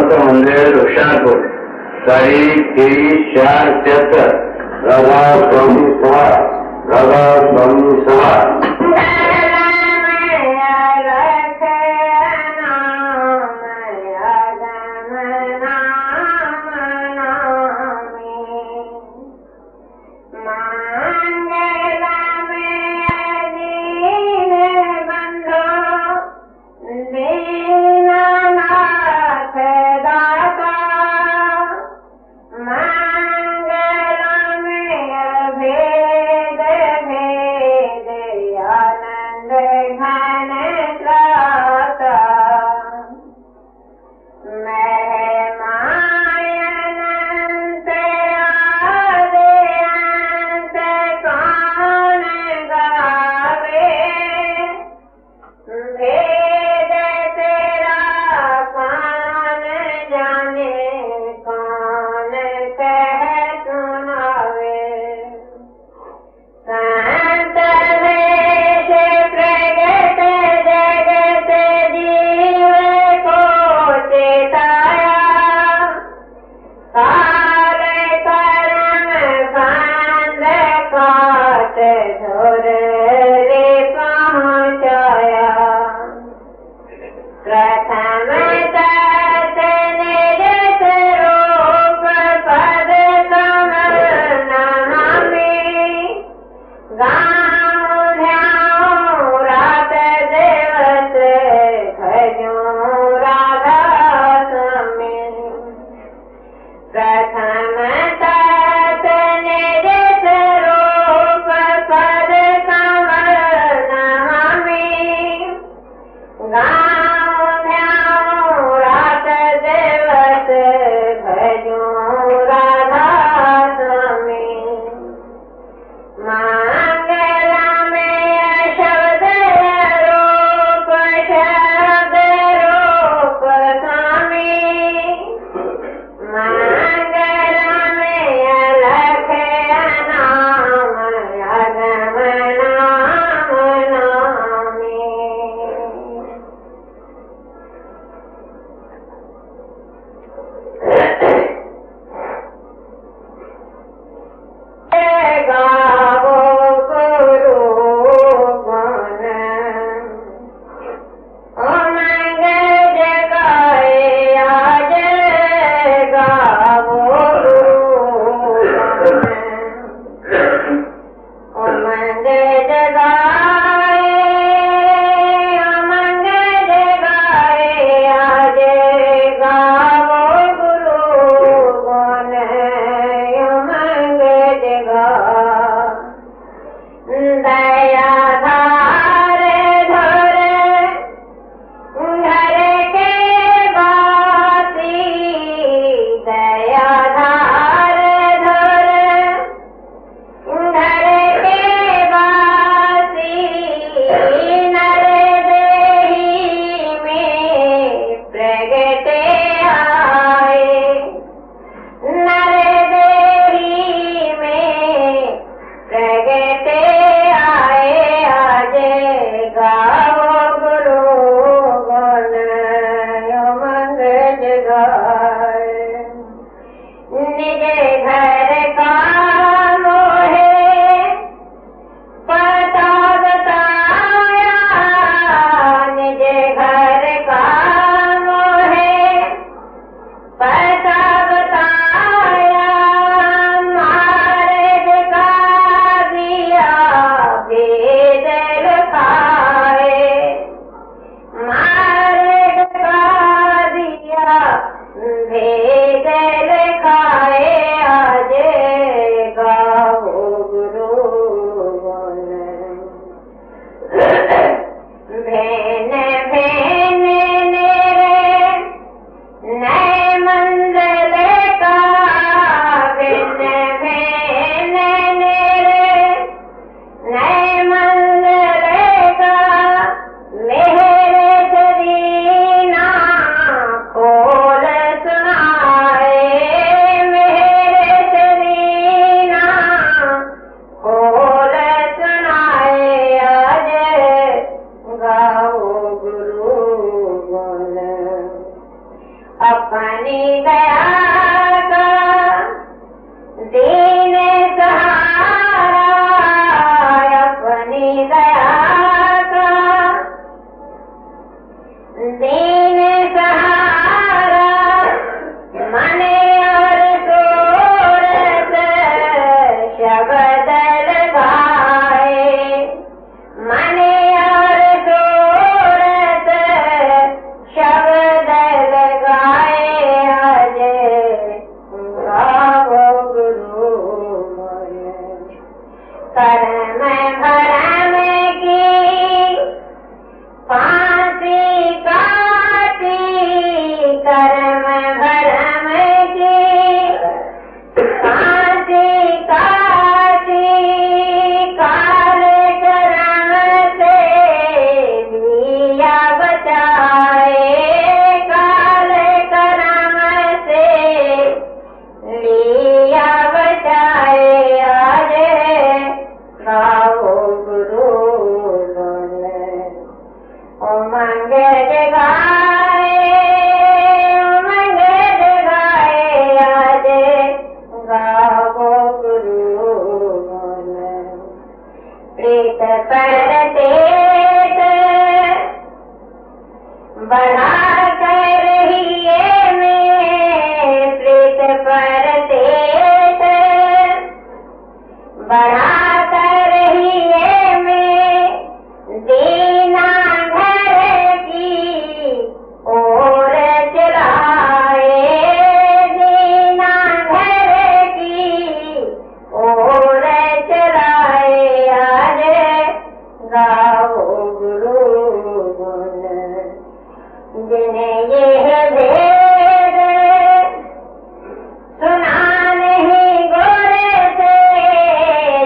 समर्थ मंदिर हुशारपुर तारीख 23/4/77 राधा स्वामी सभा राधा स्वामी सभा अपनी दया का दीन सहारा, अपनी दया का दीन सहारा, मन और सूरत शब्द लगाए, मन और सूरत शब्द लगाए, आज गाओ गुरु मोरे। कर्म भरम की फांसी काटी, कर्म भरम की फांसी काटी, काले कर्म से लिया बचाए, काले कर्म से लिया बचाए, आज गाओ गुरु बोले। उमंग जगाए, उमंग जगाए, आज गाओ गुरु बोले। प्रीत परतेत बढ़ा कर रहिए में, प्रीत परतेत बढ़ा कर रहिए में, दीना घर की ओर चलाए, दीना घर की ओर चलाए, आज गाओ गुरु बोले। जिन्हें ये भेद सुना नहीं गोरे से,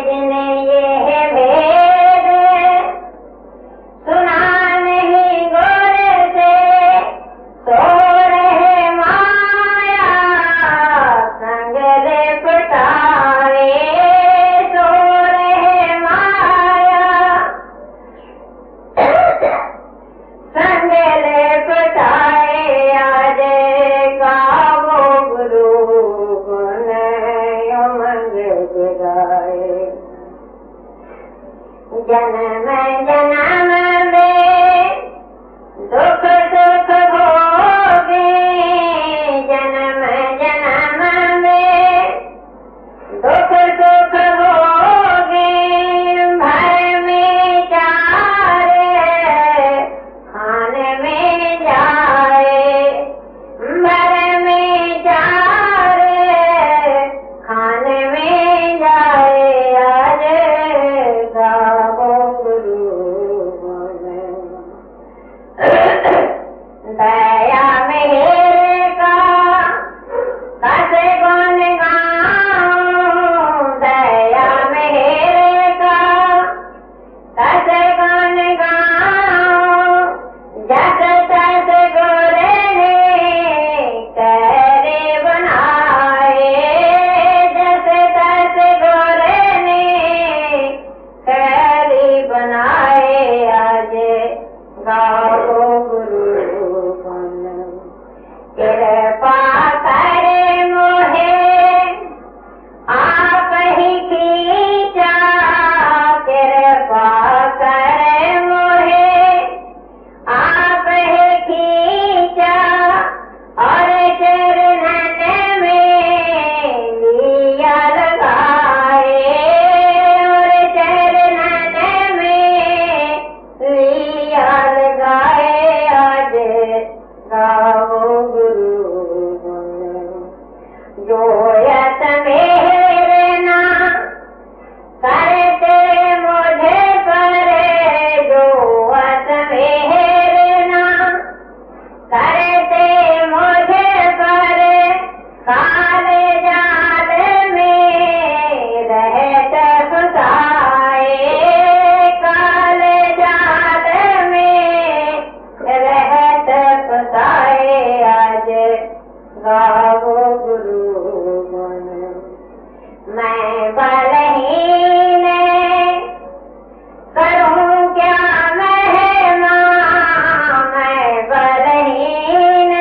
जिन्हें ये भेद सुना नहीं गोरे से, सो रहे माया संग लिपटाए, सो रहे माया संग लिपटाए, आज गाओ गुरु गुण उमंग जगाए। जन्म जन्म में दुख सुख भोगे, जन्म जन्म में दुख सुख भोगे, भर में चार खाने में जाए, भर में चार खाने में जाए, आज गाओ गुरु बोले। दया मेरे का कैसे गुण गाऊं, दया मेरे का कैसे गुण गाऊं, जस तस गोरे ने करे बनाए, जस तस गोरे ने करे बनाए, आज गाओ गुरु बोले। कृपा करे मोहे आप ही खींचा, कृपा करे मोहे आप ही खींचा, और चरणन में लिया लगाए, और चरणन में लिया लगाए, आज गाओ गुरु बोले। जो यत मेरे ना करते मुझे पर, जो यत मेरे ना करते मुझे पर, काले जाल में रहत फसाए, काले जाल में रहत फसाए, आज गाओ गुरु बोले। मैं बलहीन करूं क्या महिमा, मैं बलहीन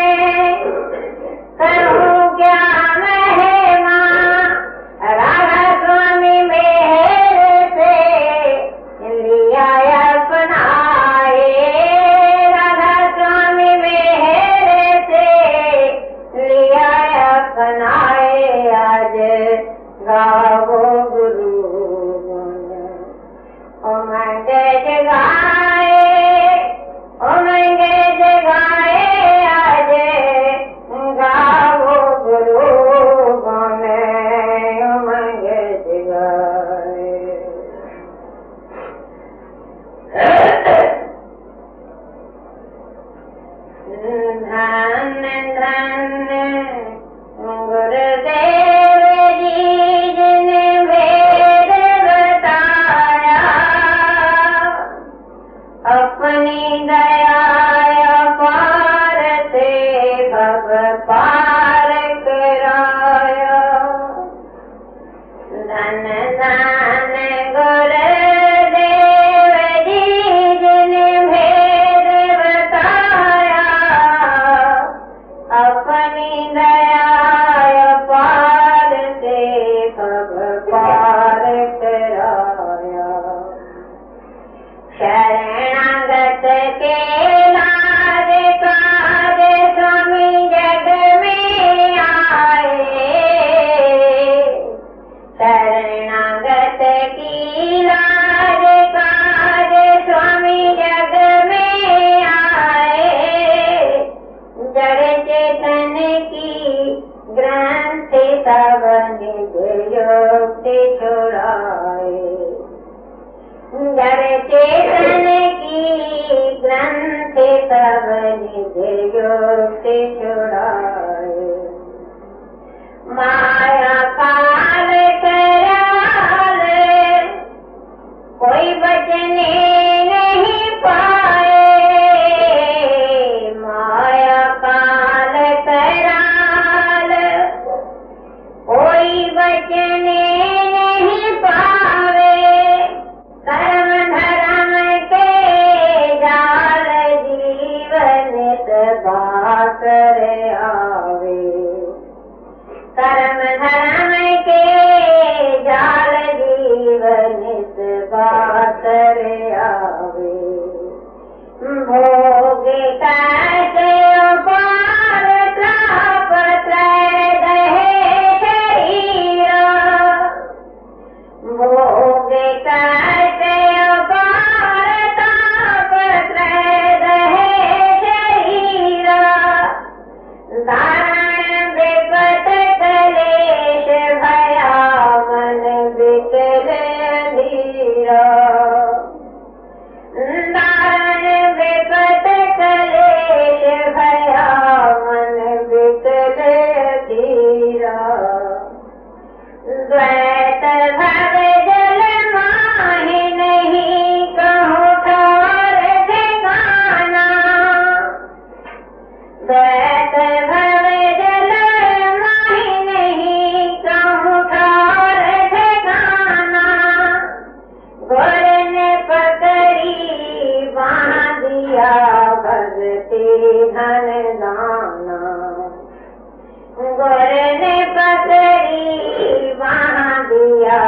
धन धन गुरुदेव जी जिने भेद बताया, अपनी दया पार से भव पार कराया। धन धन गुरुदेव जी जिने भेद बताया, अपनी दया पार से भव पार कराया। शरणागत के लाज काज स्वामी जग में आए, शरणागत की लाज काज स्वामी जग में आए। जड़ चेतन की ग्रंथि सब निज युक्ति छुड़ाए, जड़ चेतन की ग्रंथि सब निज युक्ति छुड़ाए। माया काल कराल कोई बचने नहीं पाए, माया काल कराल कोई बचने नहीं पावे। कर्म धर्म के जाल जीवन बात आवे, कर्म धर्म के जाल जीवन बात आवे। भोग कैसे पार प्राप्त रहे शरीरा, भोग कैसे पार प्राप्त रहे शरीरा। धारण विपत कलेश भया मन विकल धीरा, धारण विपत कलेश भया मन विकल धीरा। द्वैत भव जल माहि नहीं कहूँ ठौर ठिकाना, द्वैत भव जल माहि नहीं कहूँ ठौर ठिकाना। गुर ने पकड़ी बांध दिया भगति धन दाना, गुर ने पकड़ी बांध दिया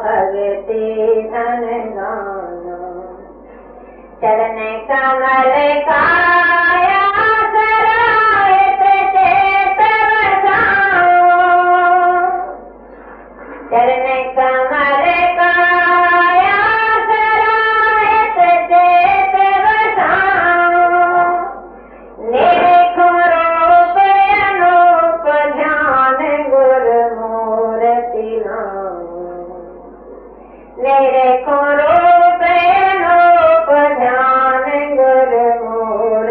भगति धन दाना। चरण कमल काया सरायत चेत बसाओ, चरण कमल काया सरायत चेत बसाओ। देखो रूप अनूप ध्यान गुर मूर्ति नाम, देखो रूप अनूप ध्यान गुर मूर्ति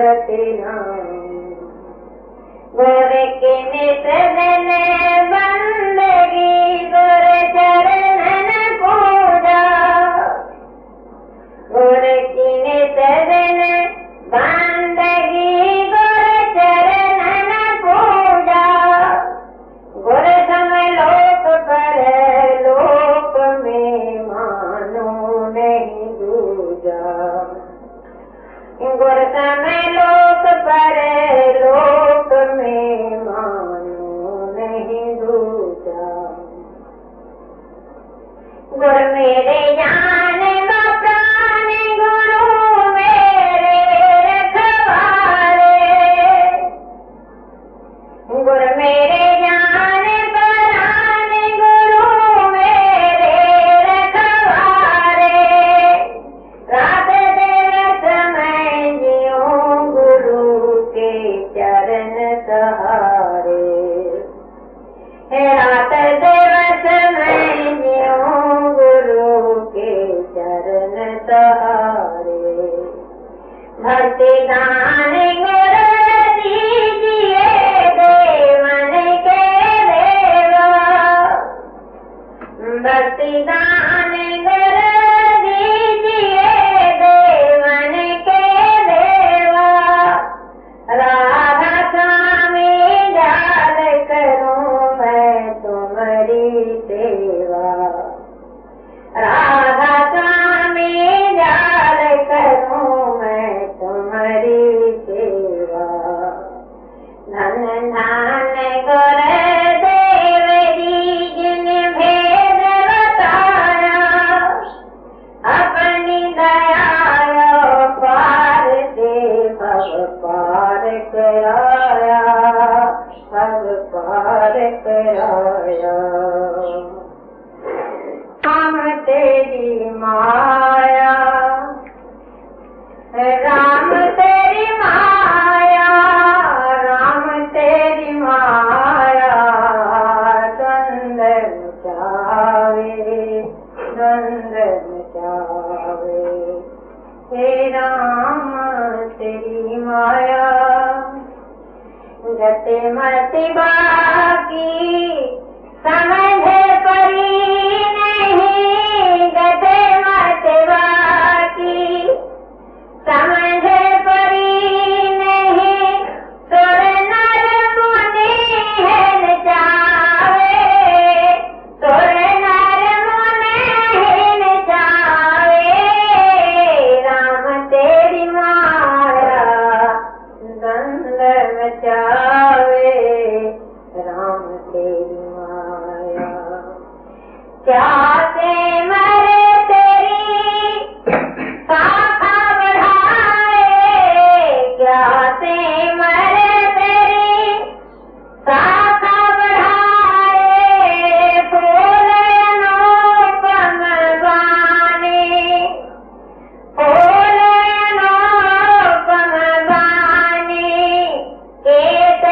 धन धन गुरुदेव जी जिन भेद बताया, अपनी दया पार से भव पार कराया, भव पार कराया। हम तेरी माया राम तेरी माया, राम तेरी माया, द्वंद्व मचावे, द्वंद्व मचावे। हे राम तेरी माया, गति मति बाकी समझे परी नहीं, गति मति बाकी समझे परी नहीं, सुर नर मुनि है नचावे, सुर नर मुनि है नचावे। राम तेरी माया द्वंद्व मचावे, राम तेरी माया। चाहते मरे तेरी शाखा बढ़ाए, चाहते मरे तेरी शाखा बढ़ाए, फूल अनुपम बानी, फूल अनुपम बानी, केत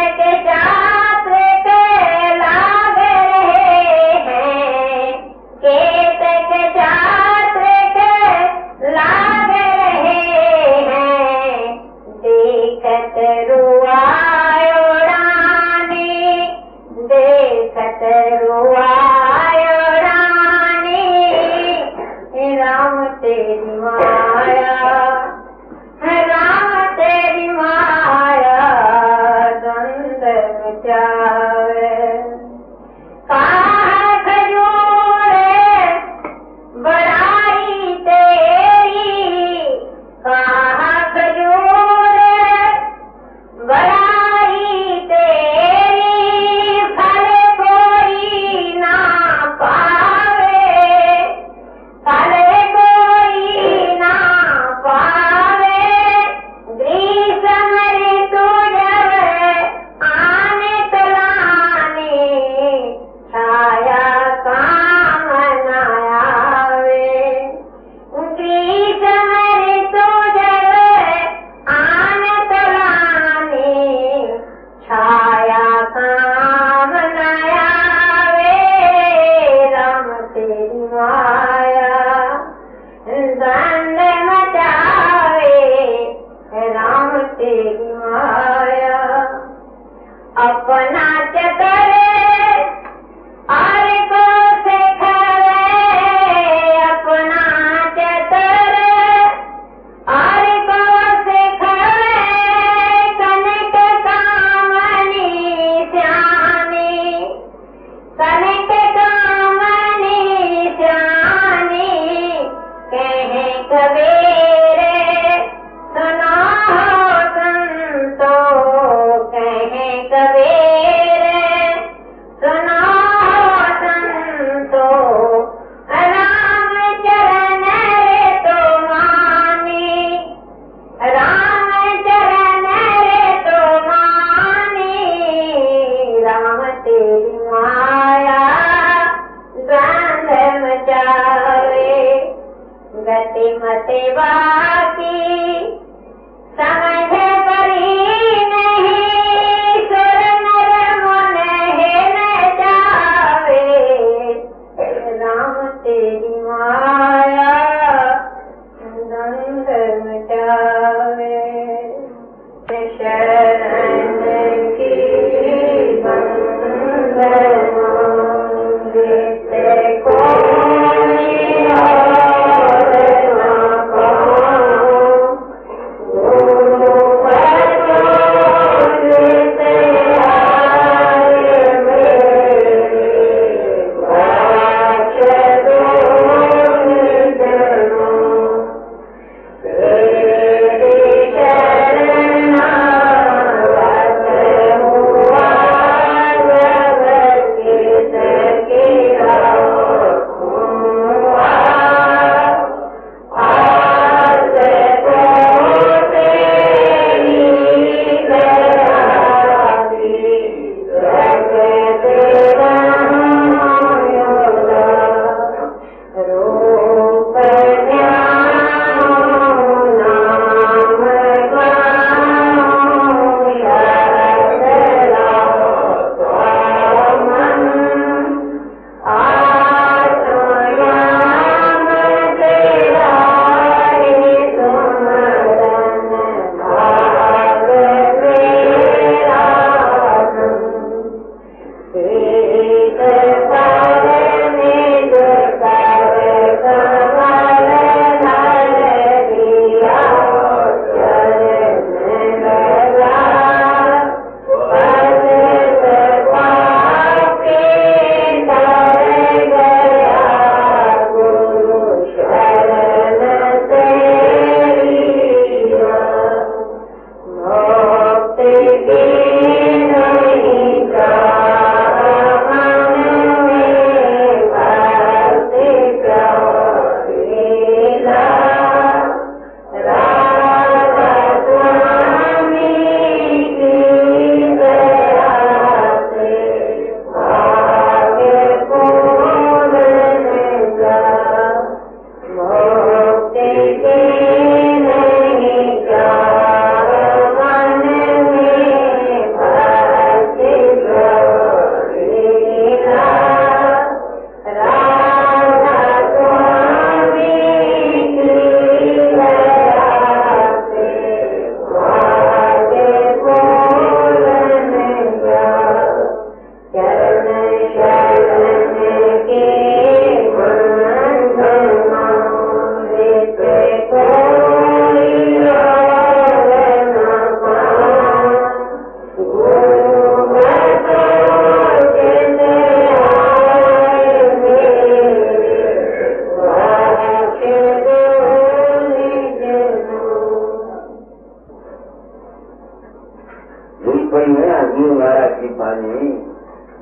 है हजूर महाराज की पानी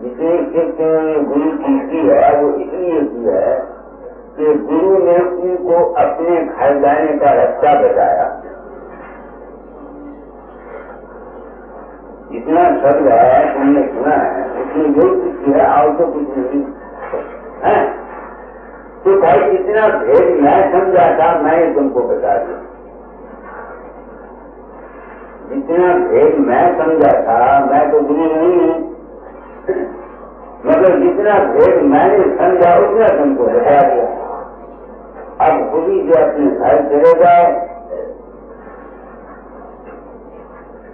जितनी सिर्फ गुरु की है वो इसलिए की है कि गुरु ने उनको अपने घर जाने का रास्ता बताया। जितना शब्द है तुमने सुना है उसमें जो कुछ है और तो कुछ नहीं है। तो भाई जितना भेद मैं समझा था मैंने तुमको बता दिया। जितना भेद मैं समझा था, मैं तो गुरु नहीं हूँ, मगर जितना भेद मैंने समझा उतना तुमको बता दिया। अब खुदी से अपने घर चले जाए।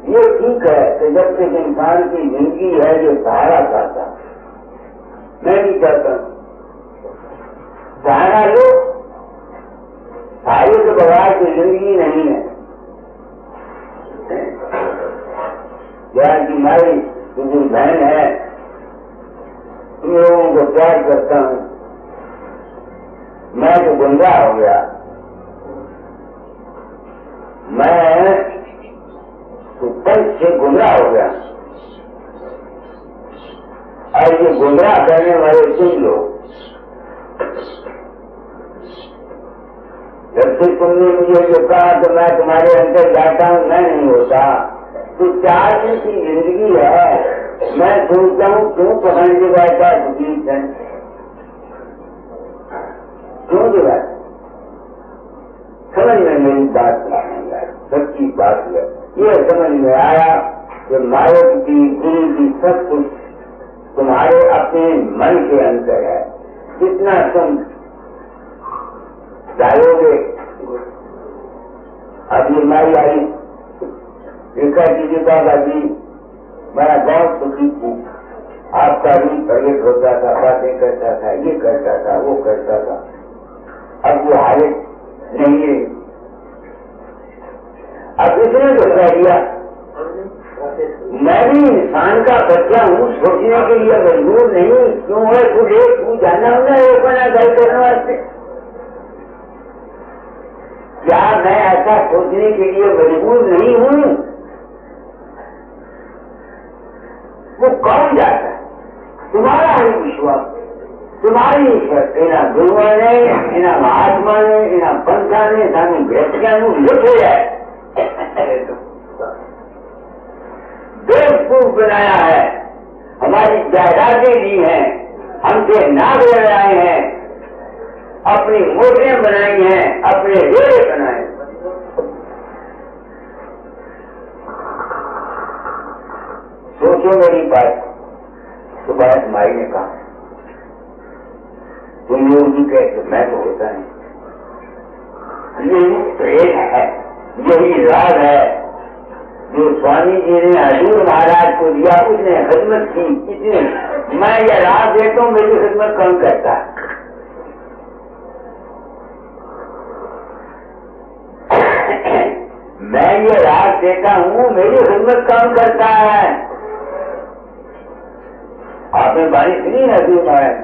ये ठीक है कि जब तक इंसान की जिंदगी है ये सहारा चाहता, मैं भी चाहता हूँ सहारा लो। सहारे के बगैर की जिंदगी नहीं है। यार की मारी बुजुर्ग बहन है, तुम लोगों को प्यार करता हूँ, मैं तो गुमराह हो गया। मैं तो पंच से गुमराह हो गया और ये गुमराह करने वाले सुन लो। जब से तुमने मुझे जो कहा तो मैं तुम्हारे अंदर जाता हूँ, मैं नहीं होता। तो 4 दिन की जिंदगी है, मैं सोचता हूँ क्यों पकड़ के बैठा सुखीत है, क्यों दिया समझ में मेरी बात नहीं आई। सच्ची बात है ये समझ में आया कि नायक की गुरु की सब कुछ तुम्हारे अपने मन के अंदर है। जितना तुम डालोगे। अभी माई आई रेखा जी बाबा जी मेरा बहुत सुखी थी, आपका भी प्रकट होता था, बातें करता था, ये करता था, वो करता था। अब वो हालत नहीं है। अब इसने तो कह दिया मैं भी इंसान का बच्चा हूँ, सोचने के लिए मजबूर नहीं। क्यों है तुझे, तू जाना होगा एक बना घर करने वास्ते। क्या मैं ऐसा सोचने के लिए मजबूर नहीं हूँ? वो कौन जाता है? तुम्हारा ही विश्वास, तुम्हारी इना गुरुआ ने, इना महात्मा ने, इना पंथा ने सानू व्यक्तियां लिखे है, बेवकूफ बनाया है, हमारी जायदादें दी हैं, हमसे नाग लगाए हैं, अपनी मोटरें बनाई हैं, अपने रेड़े बनाए। सोचो मेरी बात। सुभाष माई ने कहा तुम लोग भी कहते, मैं तो होता नहीं। यही प्रेम है, यही राग है जो स्वामी जी ने हजूर महाराज को दिया। उसने खिदमत की इतनी। मैं ये राग देता हूँ, मेरी खिदमत कौन करता है? मैं ये राग देता हूँ, मेरी खिदमत कौन करता है? आपने बारिश नहीं है हजूर महाराज,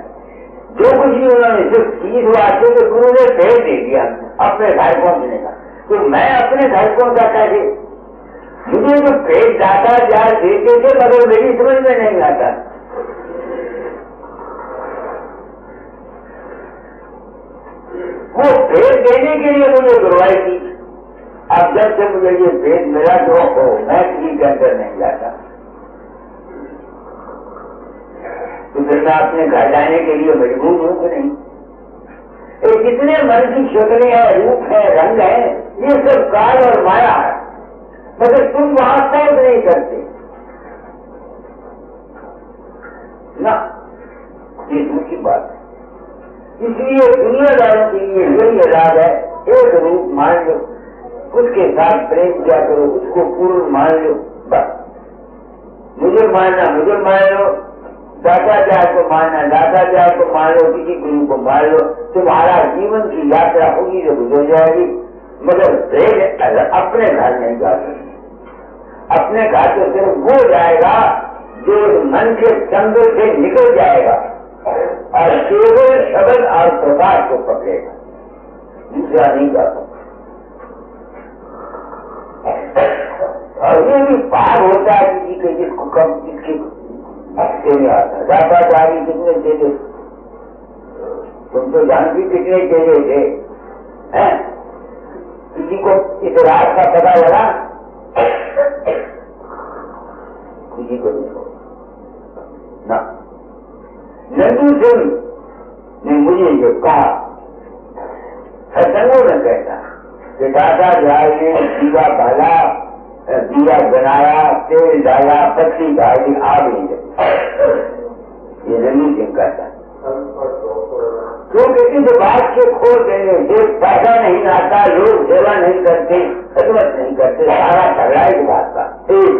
जो कुछ भी उन्होंने सिर्फ चीज वास्ते तो गुरु ने भेज दे दिया अपने घर पहुंचने का। तो मैं अपने घर पहुंचा कैसे? मुझे जो भेज जाता जाए देते थे, मगर मेरी समझ में नहीं आता। वो भेज देने के लिए मुझे गुरुवाई थी। अब जब से मुझे ये भेज मिला तो मैं किसी के अंदर नहीं जाता। तो फिर मैं अपने घर जाने के लिए मजबूर हूं कि नहीं? कितने मन की शक्लें हैं, रूप है, रंग है, ये सब काल और माया है, मगर तुम वहां कैद नहीं करते ना। ये दूसरी बात है। इसलिए दुनियादारों के लिए यही इराद है, एक रूप मान लो, उसके साथ प्रेम किया करो, उसको पूर्ण मान लो। बस मुझे मानना मुझे मान लो, दादाचार्य को मानना दादाचार्य को मान लो, किसी गुरु को मान लो। तुम्हारा जीवन की यात्रा होगी जो गुजर जाएगी, मगर प्रेम अपने घर नहीं जा सकते। अपने घर तो सिर्फ वो जाएगा जो मन के चंद्र से निकल जाएगा और केवल शब्द और प्रकाश को पकड़ेगा, दूसरा नहीं जा सकता। और ये भी पार होता है किसी के जिसको कम जिसकी हफ्ते में आता। दादाचारी कितने चेले, तुम तो जानती कितने चेले थे, हैं? किसी को इस रात का पता लगा? किसी को नहीं हो ना। नंदू सिंह ने मुझे ये कहा, सत्संगों में कहता कि दादाचार्य ने दीवा बाला, दिया बनाया, तेल डाला, पत्ती डाली, आग नहीं गई। ये नंदू सिंह कहता, क्योंकि इस बात से खो देने से पैसा नहीं आता, लोग सेवा नहीं करते, खिदमत नहीं करते, सारा झगड़ा की बात का। एक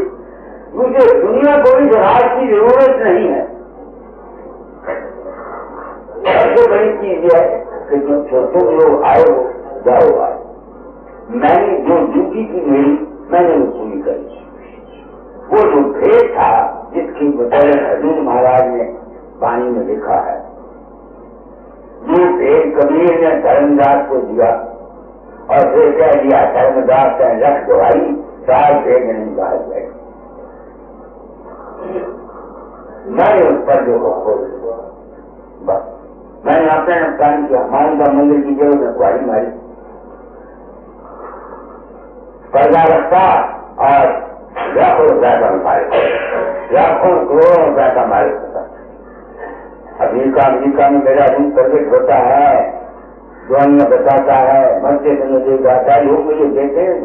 मुझे दुनिया को इस राज की जरूरत नहीं है। सबसे बड़ी चीज है कि तुम छोटे लोग आए हो, जाओ आए। मैंने जो ड्यूटी की मेरी, मैंने वो पूरी करी। वो जो भेद था जिसकी बदौलत हजूर महाराज ने पानी में लिखा है, ये भेद कबीर ने धर्मदास को दिया और फिर कह दिया धर्मदास का लख दवाई, साल भेद नहीं बाहर बैठ। मैंने उस पर जो खोल दिया, बस मैंने अपने नुकसान किया। हमारी का मंदिर की जगह में कुआरी मारी, पर्दा रखा और लाखों रुपया का मालिक, लाखों करोड़ों रुपया का मालिक होता। अमेरिका में मेरा रूम प्रवेश होता है, दुआइयां बताता है, मस्ते से मुझे जाता है, लोग मुझे देते हैं,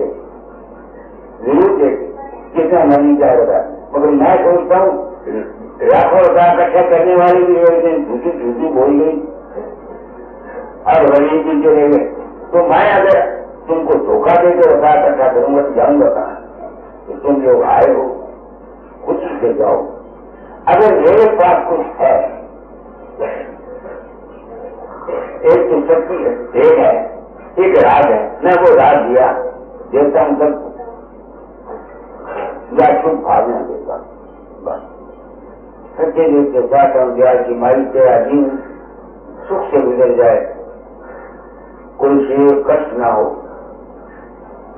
जरूर देते, कितना मनी क्या होता है। मगर मैं सोचता हूँ लाखों रुपया इकट्ठा करने वाली भी एक दिन झूठी बोल गई और गरीब भी चले गए। तो मैं अगर तुमको धोखा दे के रुपया इकट्ठा करूंगा तो जाऊंगा कहाँ? तो तुम लोग आए हो, खुशी से जाओ। अगर मेरे पास कुछ है, एक तो शक्ति है, एक है, एक राज है, मैं वो राज दिया देता हूं सबको, या शुभ भावना देता बस। सच्चे दिल से चाहता हूं कि माई तेरा जीवन सुख से गुजर जाए, कोई से कष्ट ना हो,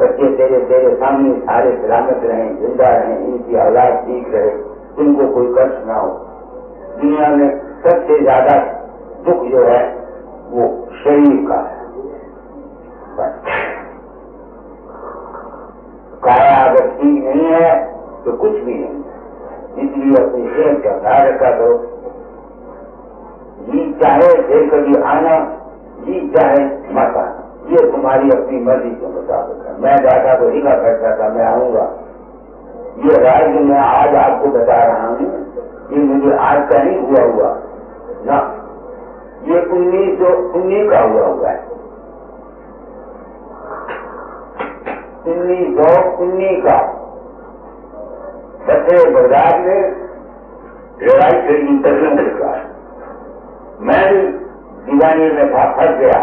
बच्चे तेरे सामने सारे सलामत रहें, जिंदा रहें, इनकी औलाद ठीक रहे, इनको कोई कष्ट ना हो। दुनिया में सबसे ज्यादा दुख जो है वो शरीर का है, बस। काया अगर ठीक नहीं है तो कुछ भी नहीं, इसलिए अपनी सेहत का ख्याल रखा करो। जी चाहे फिर कभी आना, जी चाहे मत आना, ये तुम्हारी अपनी मर्जी के मुताबिक है। मैं दादा को लिखा करता था मैं आऊंगा, ये राज जो मैं आज आपको बता रहा हूँ ये मुझे आज का नहीं हुआ ना, ये 1919 का हुआ है, 1919 का। बच्चे बगदाद में लड़ाई लड़ी तकलीफ लिखा है, मैं भी दीवानी में था, फंस गया।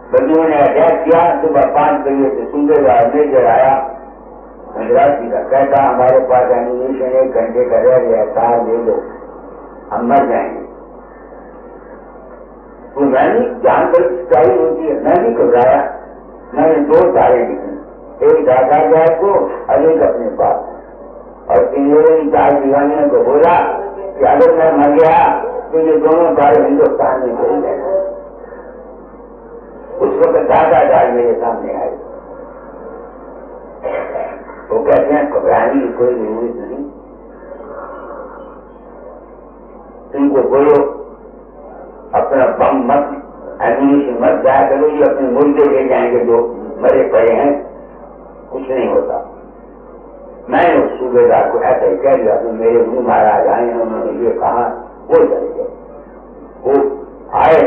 बंदियों ने अटैक किया, सुबह 5 बजे से सूबेदार मेजर आया गुजराती का, कहता हमारे पास एनिमेशन 1 घंटे का रह गया, तार ले लो, हम मर जाएंगे। तो मैंने जानकर चाहिए होती है, मैं भी घबराया। मैंने 2 तारे लिखी, एक दादाचार्य को और एक अपने पास, और इन 4 दीवानियों को बोला कि अगर मैं मर गया तो ये दोनों तारे हिंदुस्तान में चले जाएंगे। उस वक्त दादाचार्य मेरे सामने आए, वो कहते हैं घबराने की कोई जरूरत नहीं, तुमको बोलो अपना बम मत, एम्यूनिशन मत जाया करो, ये अपने मुर्दे ले जाएंगे जो मरे पड़े हैं, कुछ नहीं होता। मैंने उस सूबेदार को ऐसा ही कह दिया, तो मेरे गुरु महाराज आए हैं, उन्होंने ये कहा, वो चले गए। वो आए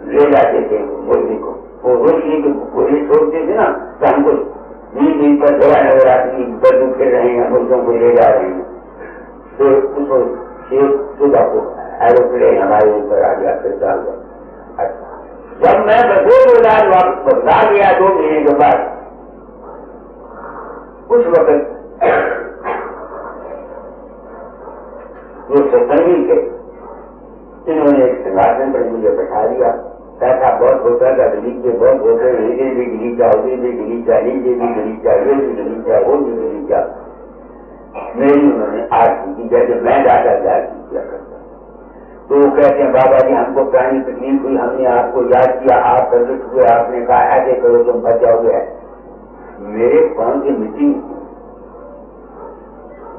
ले जाते थे मुर्दी को, वो रोशनी को गोली छोड़ते थे ना, तो हमको बीच पर दवा नजर आती, बदू फिर रहे हैं, मुर्दों को ले जा रहे हैं। तो उसको सुबह को एरोप्लेन हमारे ऊपर आ गया, फिर डाल गया। जब मैं बदौलत वापस बगदाद गया 2 महीने के बाद, उस वक्त जो सत्संगी थे, इन्होंने एक सिंहासन पर मुझे बैठा दिया पैसा बहुत होता था, गलीचे बहुत होते, इधर भी गलीचा, उधर भी गलीचा, नीचे भी गलीचा, ये भी गलीचा, वो भी गलीचा। मेरी उन्होंने आरती की जैसे मैं दादा की आरती किया करता। तो वो कहते हैं बाबा जी हमको प्राणी तकलीफ हुई, हमने आपको याद किया, आप प्रकट हुए, आपने कहा ऐसे करो तुम बच जाओगे। मेरे कौन सी मीटिंग?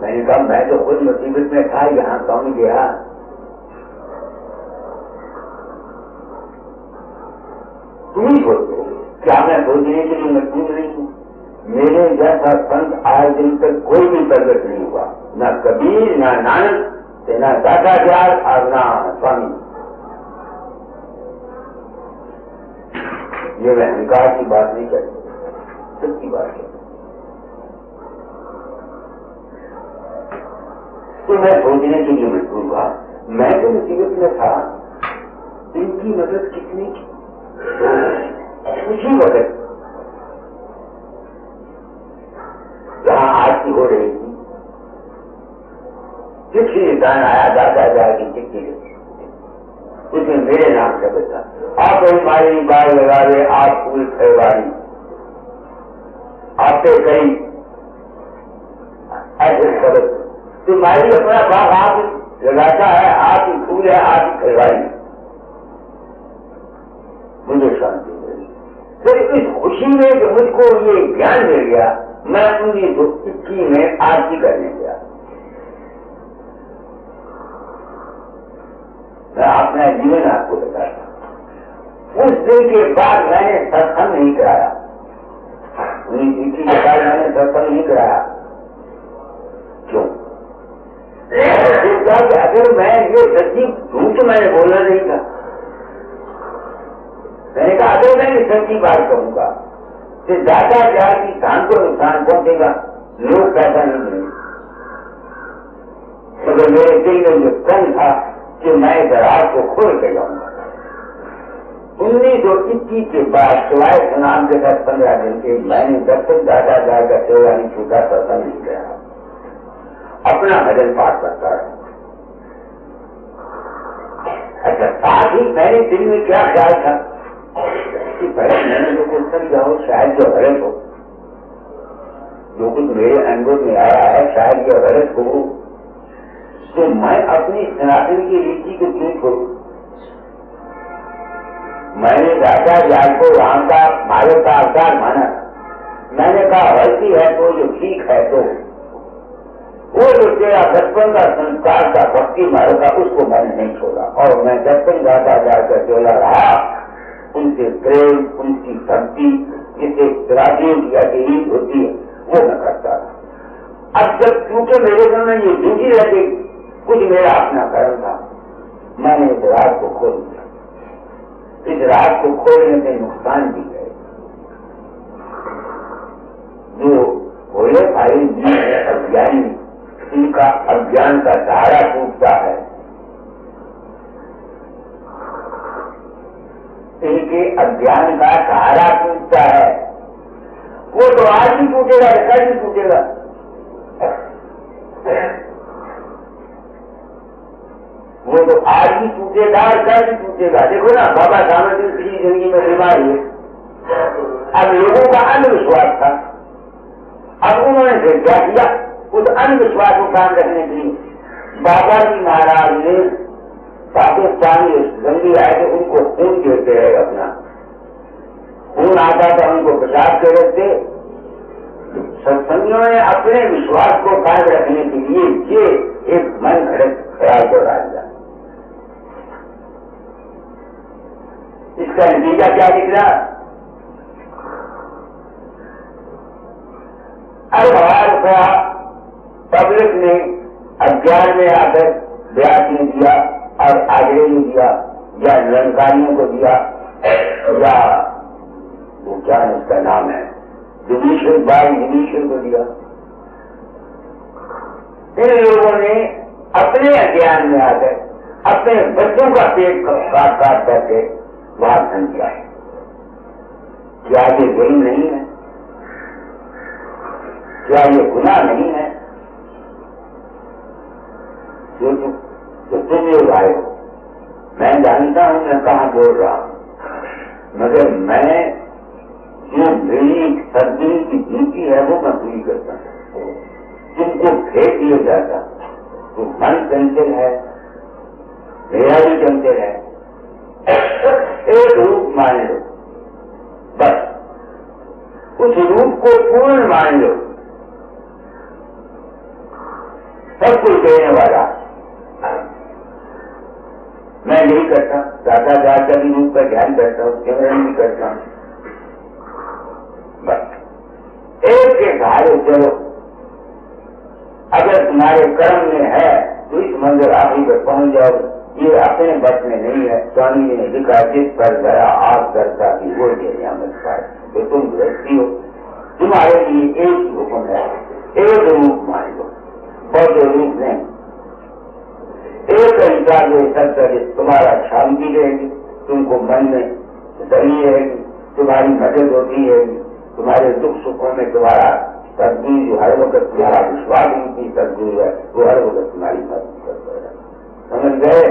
मैंने कहा मैं तो खुद मुसीबत में था, यहाँ कौन गया? तुम ही सोचो, क्या मैं सोचने के लिए मजबूर नहीं हूँ? मेरे जैसा संत आज दिन तक कोई भी प्रकट नहीं हुआ, न कबीर, न नानक, न दादा दयाल और न स्वामी। ये मैं अहंकार की बात नहीं करती, सच्ची बात है। तो मैं सोचने के लिए मजबूर हुआ, मैं तो मुसीबत में था, इनकी मदद कितनी की? उसी वक्त जहां आरती हो रही थी, चिट्ठी निशान आया, दादा की चिट्ठी उसमें मेरे नाम का बता, आप हमारी बाल लगावे, आप फूल खरवारी, आपसे कई ऐसे शब्द। तुम्हारी अपना बाग आप लगाता है, आप ही फूल है, आप ही खरवारी। मुझे शांति मिली। फिर इस खुशी में जो मुझको ये ज्ञान मिल गया, मैं 1921 में आरती करने गया। मैं अपना जीवन आपको बताता। उस दिन के बाद मैंने सत्संग नहीं कराया, 1921 के बाद मैंने सत्संग नहीं कराया। क्यों? अगर मैं ये सच्ची झूठ मैंने बोलना नहीं था। मैंने कहा अगर मैं ये सच्ची बात कहूंगा तो दादा प्यार की धान को नुकसान पहुंचेगा, लोग पैसा नहीं देंगे। मगर मेरे दिल में जो कन था कि मैं दराज को खोल के जाऊंगा। 1921 के बाद सिवाय सुनाम के साथ 15 दिन के मैंने जब तक दादा का सेवा नहीं छूटा, सत्संग नहीं किया, अपना भजन पाठ करता है। अच्छा, साथ ही मैंने दिल में क्या ख्याल था कि पहले मैंने जो कुछ समझाओ शायद जो गलत हो, जो कुछ मेरे अनुभव में आया है शायद यह गलत हो, तो मैं अपनी सनातन की रीति को क्यों छोड़ू? मैंने दादा जाल को राम का मालिक का अवतार माना। मैंने कहा गलती है तो जो ठीक है तो वो जो तेरा बचपन का संस्कार का भक्ति मार्ग का उसको मैंने नहीं छोड़ा। और मैं जब तक दादा जाल का चोला रहा, उनसे प्रेम, उनकी भक्ति जिसे राजियों की अधीन होती है वो मैं करता था। अब जब क्योंकि मेरे मन में ये ड्यूटी रहती, कुछ मेरा अपना कर्म था, मैंने इस रात को खोल दिया। इस रात को खोलने से नुकसान भी है। जो भोले भाई जी अज्ञानी, इनका अज्ञान का सहारा टूटता है, इनके अज्ञान का सहारा टूटता है, वो तो आज ही टूटेगा, कल ही टूटेगा। वो तो आज ही टूटेगा और कल ही टूटेगा। देखो ना, बाबा सामने की जिंदगी में बीमारी है, अब लोगों का अंधविश्वास था, अब उन्होंने फिर क्या किया, उस अंधविश्वास को काम रखने के लिए बाबा जी महाराज ने पाकिस्तानी जंगी आए थे, उनको खून देते रहे, अपना खून आता था उनको प्रसाद के रखते। सत्संगियों ने अपने विश्वास को कायम रखने के लिए ये एक मन घड़त ख्याल को डाल दिया। इसका नतीजा क्या निकला? अब हमारा रुपया पब्लिक ने अज्ञान में आकर ब्याज नहीं दिया और आगे नहीं दिया, या निरंकारियों को दिया, या वो क्या उसका नाम है जुडिशियल बाई जुडिशियल को दिया। इन लोगों ने अपने अज्ञान में आकर अपने बच्चों का पेट काट काट करके वहां धन किया। क्या ये जुल्म नहीं है? क्या ये गुनाह नहीं है? जो तुम लोग आए हो, मैं जानता हूं मैं कहां बोल रहा हूं। मगर मैं जो मेरी सदगुरु की ड्यूटी है वो मैं पूरी करता हूँ। जिनको फेंक दिया जाता तो मन चंचल है, मेरा भी चंचल है, एक रूप मान लो, बस उस रूप को पूर्ण मान लो। सब कुछ देने वाला मैं यही करता हूँ। दादा दादा भी रूप का ध्यान करता हूँ, सिमरन भी करता हूँ। बस एक के सहारे चलो। अगर तुम्हारे कर्म में है तो इस मंदिर आखिरी पर पहुंच जाओ। ये अपने बस में नहीं है। स्वामी ने लिखा जिस पर गया आप करता की वो नियामत पाए। तो तुम व्यक्ति हो, तुम्हारे लिए एक ही हुक्म है, एक रूप मान लो, बहुत रूप नहीं। एक हिसाब से सब तरह तुम्हारा शांति रहेगी, तुमको मन में दली रहेगी, तुम्हारी मदद होती रहेगी, तुम्हारे दुख सुखों में तुम्हारा सदगुरु जो हर वक्त तुम्हारा विश्वास की सदगुरु है वो हर वक्त तुम्हारी मदद करता है। समझ गए?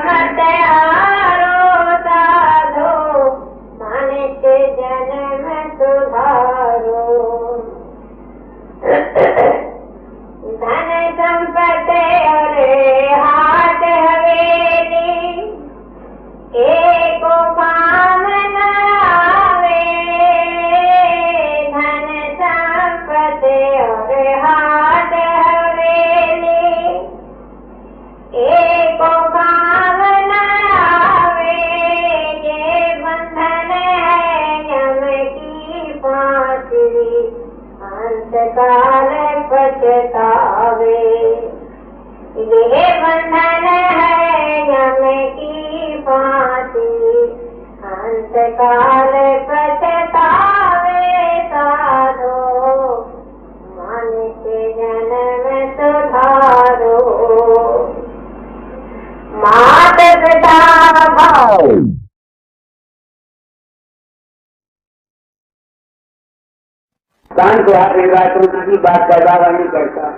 मत हारो साधो काल पछतावे। ये बंधन है यम की फांसी, अंत काल पछतावे साधो, मन के जन्म सुधारो। मात पिता भाव कान को हाथ लगा तो किसी बात का दावा नहीं करता।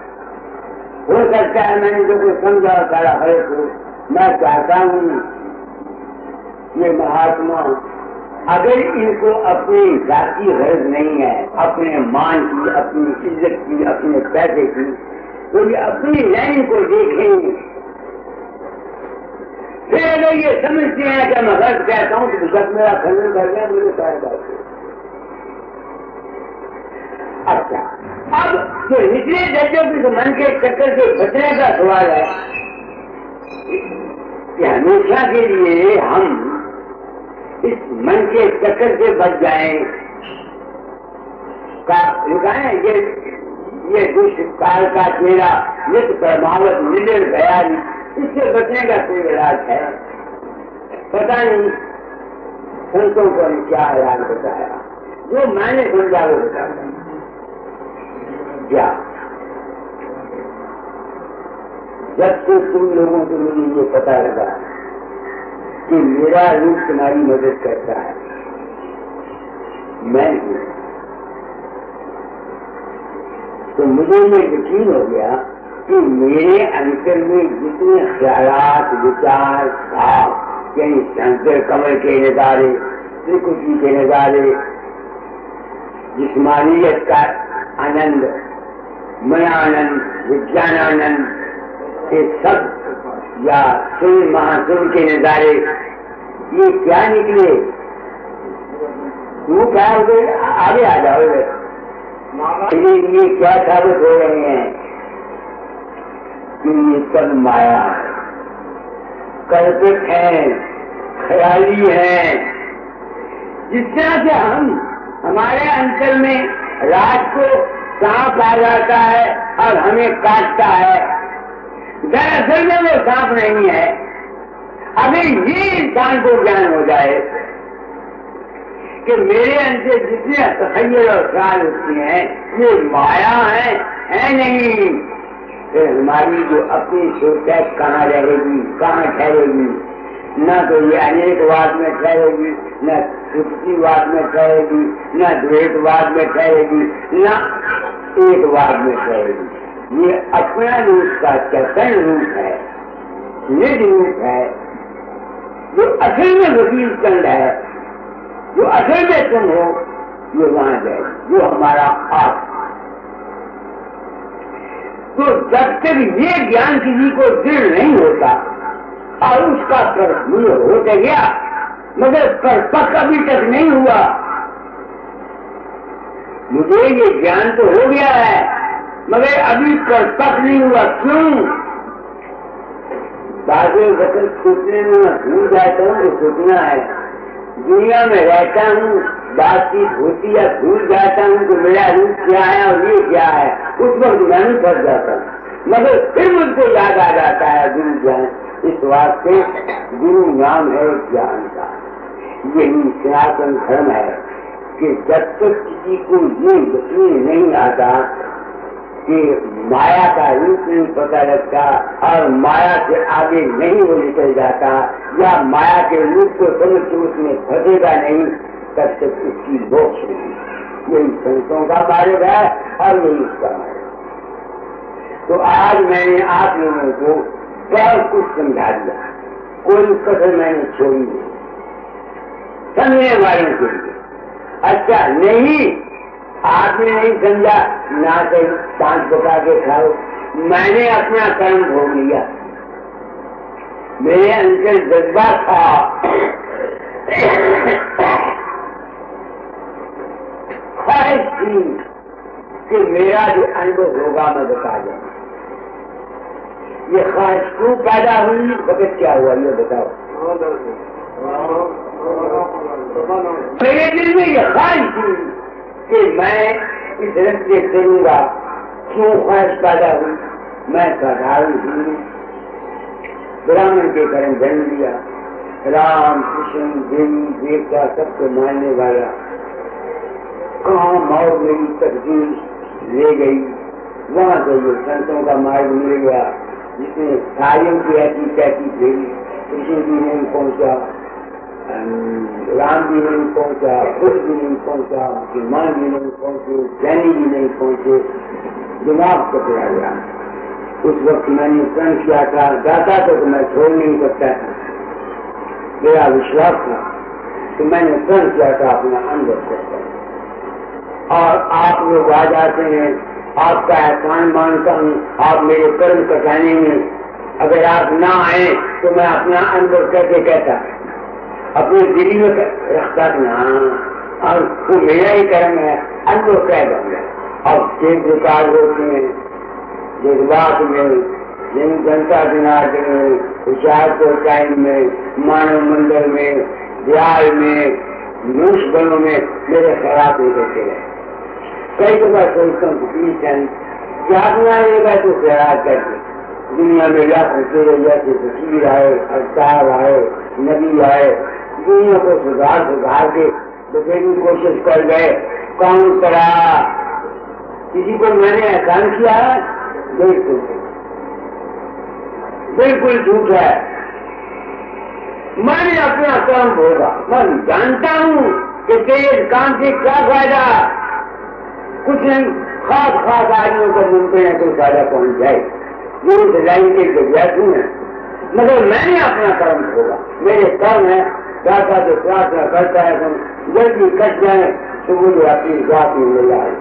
हो सकता है मैंने जो कुछ समझा सारा है तो मैं चाहता हूँ ये महात्मा अगर इनको अपनी जाति गरज नहीं है, अपने मान की, अपनी इज्जत की, अपने पैसे की, तो ये अपनी लाइन को देखेंगे। फिर अगर ये समझते हैं कि मैं गलत कहता हूँ तो जब मेरा खंडन कर गया मुझे फायदा। अच्छा, अब जो निचले दर्जों के मन के चक्कर से बचने का सवाल है कि हमेशा के लिए हम इस मन के चक्कर से बच जाएं का लिखाएं। ये दुष्ट काल का चेहरा नित प्रभावत निडर गया, इससे बचने का कोई इलाज है? पता नहीं संतों को क्या इलाज बताया, जो मैंने समझा वो बताया। क्या जब से तुम लोगों को मुझे ये पता लगा कि मेरा रूप तुम्हारी मदद करता है, मैं हूं, तो मुझे ये यकीन हो गया कि मेरे अंतर में जितने ख्यालात, विचार, भाव, यानी शंकर कमल के नजारे, त्रिकुटी के नजारे, जिस्मानियत का आनंद, मनानंद, विज्ञानानंद, ये सब या सुन महासुन के नजारे, ये क्या निकले? तू क्या हो गए? आगे आ जाओ। ये क्या साबित हो रहे हैं कि ये सब माया है, कल्पित है, ख्याली है। जिस तरह से हमारे अंचल में रात को सांप आ जाता है और हमें काटता है, दरअसल में वो सांप नहीं है। अगर ये इंसान को ज्ञान हो जाए कि मेरे अंदर जितने तखय्युल और ख्याल होती हैं ये माया है नहीं, फिर हमारी जो अपनी सोच है कहाँ रहेगी, कहाँ ठहरेगी? न तो ये अनेकवाद में ठहरेगी, न सुखीवाद में ठहरेगी, न द्वैतवाद में ठहरेगी, न एकवाद में ठहरेगी। ये अपना रूप का चतन रूप है, निज रूप है, जो असल में वकील चंद है, जो असल में तुम हो, ये वहां जाए, जो हमारा आप। तो जब तक ये ज्ञान किसी को दृढ़ नहीं होता और उसका कर्मूल हो गया मगर परिपक्व अभी तक नहीं हुआ, मुझे ये ज्ञान तो हो गया है मगर अभी परिपक्व नहीं हुआ। क्यों? बाकी वक्त सोचने में भूल जाता हूँ तो सोचना है, दुनिया में रहता हूँ, बातचीत होती है, भूल जाता हूँ कि मेरा रूप क्या है और ये क्या है, उस वक्त मैं नहीं फंस जाता हूँ। मगर फिर मुझको याद आ जाता है गुरु ज्ञान। इस वास्ते गुरु नाम है ज्ञान का। यही सनातन धर्म है कि जब तक किसी को ये यकीन नहीं आता कि माया का रूप नहीं पता लगता और माया से आगे नहीं वो निकल जाता या माया के रूप को समझ के उसमें फंसेगा नहीं, तब तक उसकी मोक्ष नहीं। यही संतों का मार्ग है और यही उसका मार्ग। तो आज मैंने आप लोगों को सब कुछ समझा दिया, कोई कसर मैंने छोड़ी नहीं, समझने वालों के लिए। अच्छा नहीं, आपने नहीं समझा ना कहीं सांस पका के खाओ, मैंने अपना कर्म भोग लिया, मेरे अंदर जज्बा था ख्वाहिश थी कि मेरा जो अनुभव होगा मैं बता जाऊं। ये ख्वाहिश क्यों पैदा हुई, वक्त क्या हुआ ये बताओ। मेरे दिल में ये ख्वाहिश थी कि मैं इस रस्ते चलूंगा, क्यों ख्वाहिश पैदा हुई? मैं साधारण हिंदू ब्राह्मण के कारण जन्म लिया, राम कृष्ण देवी देवता सबको मानने वाला, कहाँ मौत मेरी तकदीर ले गई, वहां से ये संतों का मार्ग मिल गया जिसमें सारियों की ऐसी कैसी भेजी, कृष्ण जी नहीं पहुंचा, राम जी नहीं पहुंचा, बुद्ध जी नहीं पहुंचा, मुसलमान जी नहीं पहुंचे, जैनी जी नहीं पहुंचे, दिमाग पकड़ा गया। उस वक्त मैंने प्रण किया था, दादा तो मैं छोड़ नहीं सकता था, मेरा विश्वास था, तो मैंने प्रण किया था अपना अंदर करता। और आप लोग आ जाते हैं, आपका एहसान मानता हूँ, आप मेरे कर्म कटाने में, अगर आप ना आए तो मैं अपना अनुभव करके कहता, अपने दिल में रखता ना, और वो मेरा ही कर्म है, अनुभव कह दूंगा। अब एक प्रकार होते हैं जज्बात में, जनता जनार्द में, होशियारपुर टाइम में, मानव मंडल में, बिहार में, मनुष्य गणों में मेरे खराब नहीं होते हैं। कई बार सोचता हूँ जागना रहेगा तो खैरात करके दुनिया में व्यापन तेरे जैसे फकीर आए, अवतार आए, नबी आए, दुनिया को सुधार के बचने की कोशिश कर गए, कौन करा? किसी को मैंने एहसान किया है? बिल्कुल झूठ है। मैंने अपना कर्म भोगा, मैं जानता हूँ कि तेरे काम से क्या फायदा, कुछ नहीं, खास आदमियों को मिलते हैं तो फायदा पहुंच जाए, मेरी लाइन के विद्यार्थी है, मगर मैंने अपना कर्म भोगा, मेरे कर्म है, दादा जो प्रार्थना करता है तुम जल्दी कट जाए तो मुझे अपनी जात में मिल जाए,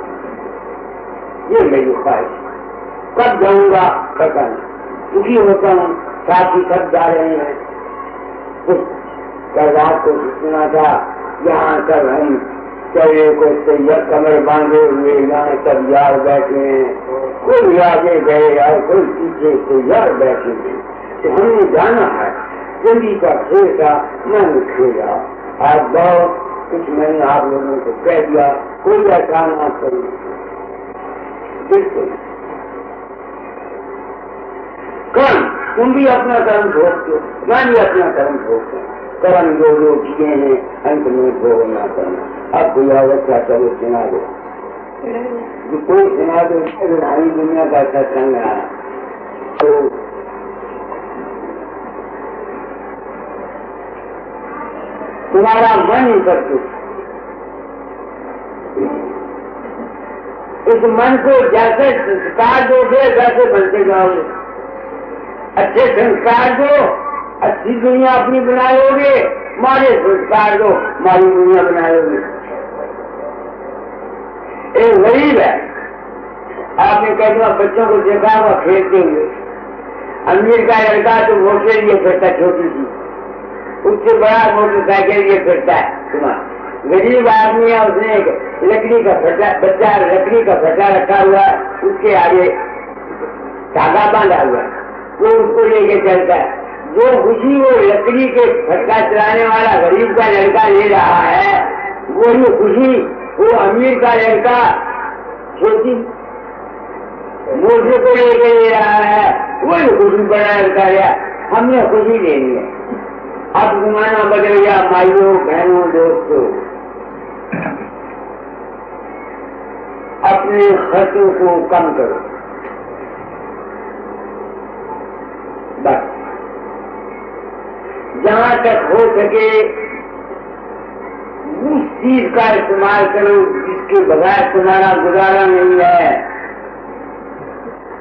ये मेरी ख्वाहिश। कब जाऊंगा पता नहीं, दुखी होता हूँ, साथी सब जा रहे हैं। कल रात को सुना था, यहाँ सब हम चले को कमर बांधे हुए यहाँ सब यार बैठे हैं, कोई आगे गए और कोई पीछे से यार बैठे हैं, तो हमने जाना है, जिंदगी का खेल था, मैंने खेला, आज बहुत कुछ मैंने आप लोगों को कह दिया, कोई ऐसा ना करूँ, बिल्कुल कर्म, तुम भी अपना कर्म भोगते हो, मैं भी अपना कर्म भोगता हूँ, कर्म जो लोग किए हैं अंत में भोगना करना। अब कोई अवस्था चलो सुना दो, कोई सुना दो, सारी दुनिया का सत्संग है, तो तुम्हारा मन ही सब कुछ, इस मन को जैसे संस्कार दोगे वैसे बनते जाओगे, अच्छे संस्कार दो, अच्छी दुनिया अपनी बनाओगे, मारे संस्कार दो, मारी दुनिया बनाओगे। एक गरीब है, आपने कह दिया बच्चों को देखा हुआ खेलते हुए, अमीर का लड़का तो मोटर लिए फिरता, छोटी सी, उससे बड़ा मोटरसाइकिल लिए फिरता है तुम्हारा। गरीब आदमी है, उसने एक लकड़ी का फटा, बच्चा लकड़ी का फटा रखा हुआ है, उसके आगे धागा बांधा हुआ है, वो उसको लेके चलता है। जो खुशी वो लकड़ी के फटका चलाने वाला गरीब का लड़का ले रहा है, वो ही खुशी वो अमीर का लड़का छोटी मोटर को लेके ले रहा है, वो ही खुशी बड़ा लड़का लिया। हमने खुशी लेनी है। अब जमाना बदल गया, माइयों बहनों दोस्तों, अपने खर्चों को कम करो, बस जहां तक हो सके उस चीज का इस्तेमाल करो जिसके बगैर तुम्हारा गुजारा नहीं है।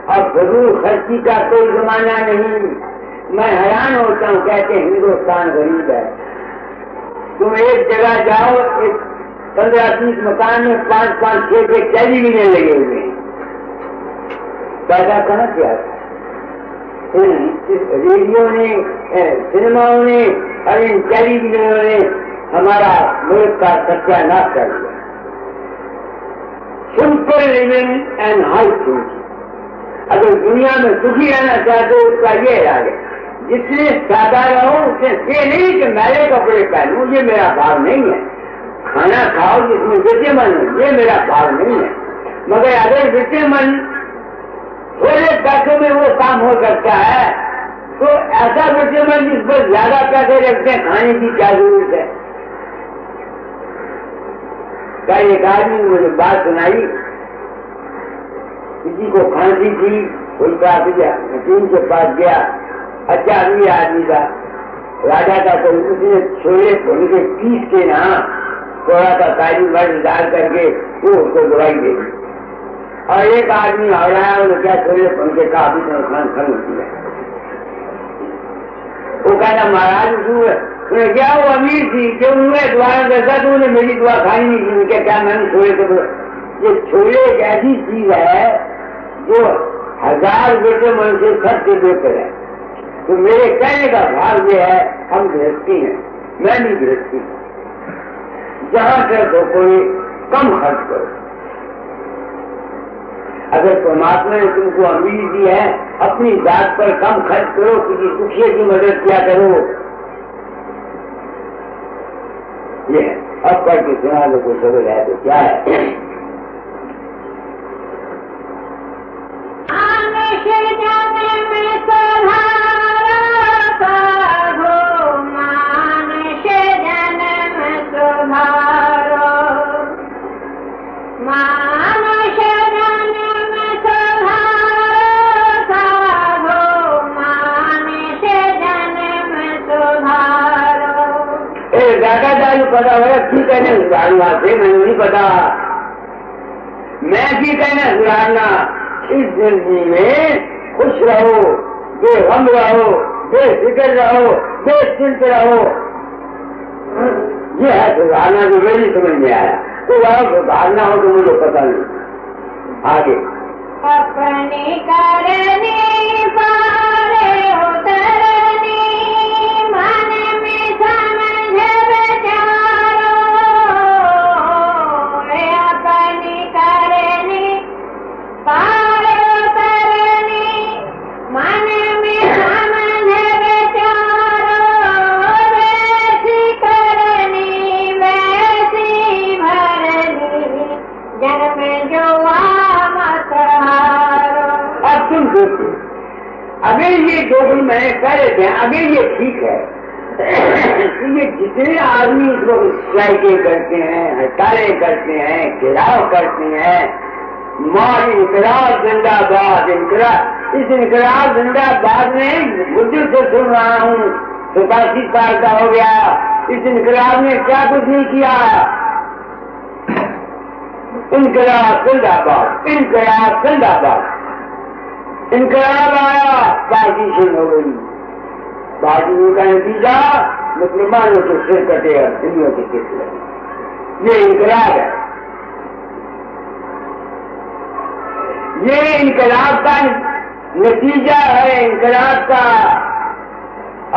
अब जरूर खर्ची का कोई जमाना नहीं। मैं हैरान होता हूँ, कहते हैं हिंदुस्तान गरीब है। तुम एक जगह जाओ, एक 15-30 मकान में 5-5, 6 टेलीविजन लगे हुए हैं, पैदा कहाँ से आता? रेडियो ने, सिनेमाओं ने और इन टेलीविजनों ने हमारा मुल्क का सत्यानाश कर दिया। Simple living and high thinking. अगर दुनिया में सुखी रहना चाहते हो उसका ये इलाज है, जितने सादा रहो उससे ये नहीं कि मैले कपड़े पहनूं, ये मेरा भाव नहीं है। खाना खाओ जिसमें विद्यमान है, ये मेरा भाव नहीं है। अगर वृत्ति मन थोड़े पैसों में वो काम हो सकता है, तो ऐसा वृत्ति मन जिस पर ज्यादा पैसे रखते हैं, खाने की क्या जरूरत है? क्या एक आदमी ने मुझे बात सुनाई, किसी को खांसी थी, उनका हकीम के पास गया, अच्छा आदमी था, राजा का, तो उसने छोले भून के पीस के ना थोड़ा सा काजू मर्च डाल करके वो उसको दवाई दे दी। और एक आदमी आ रहा है, उन्हें क्या छोले भून के काफी नुकसान होती है। वो कहना महाराज उन्हें क्या, वो अमीर थी, जो उन्हें दुआ करता तो उन्हें मेरी दुआ खाई नहीं थी। क्या मैंने छोले तो ये छोले एक ऐसी चीज है जो 1000 बेटे मन से सबसे बेहतर है। तो मेरे कहने का भाव ये है, हम गृहस्थी हैं, मैं भी गृहस्थी हूँ, जहां से तो कोई कम खर्च करो। अगर परमात्मा ने तुमको अमीरी दी है, अपनी जात पर कम खर्च करो, किसी दुखिए की मदद किया करो। ये अब पढ़ के सुना दो, कोई समझ आए तो क्या है। पता हो ठीक कहने सुधारना से मैंने नहीं पता, मैं भी कहना सुधारना। इस जिंदगी में खुश रहो, बेगम रहो, बेफिक्र रहो, बेचिंत रहो, ये है सुधारना। जो मेरी समझ में आया, तो वह सुधारना हो तो मुझे पता नहीं। आगे अपने करने पारे उतरने, मन में समझ विचारो, अपने करने पारे उतरने, मन में समझ विचारो, वैसी करनी वैसी भरनी, जन्म जो अब तुम सोचो, अगर ये जो भी मैंने कह रहे थे, अगर ये ठीक है तो ये जितने आदमी इसको स्ट्राइकें करते हैं, हड़तालें करते हैं, घेराव करते हैं, मां इनकलाब जिंदाबाद, इनकलाब, इस इनकलाब जिंदाबाद में बुद्धि से सुन रहा हूँ, 87 साल का हो गया, इस इनकलाब ने क्या कुछ नहीं किया। इनकलाब जिंदाबाद, इनकलाब जिंदाबाद। इनकलाब आया, पार्टीशन हो गई, पार्टी का नतीजा मुसलमानों के सिर कटे और हिंदुओं के किस लगे। ये इनकलाब है, ये इनकलाब का नतीजा है, इनकलाब का।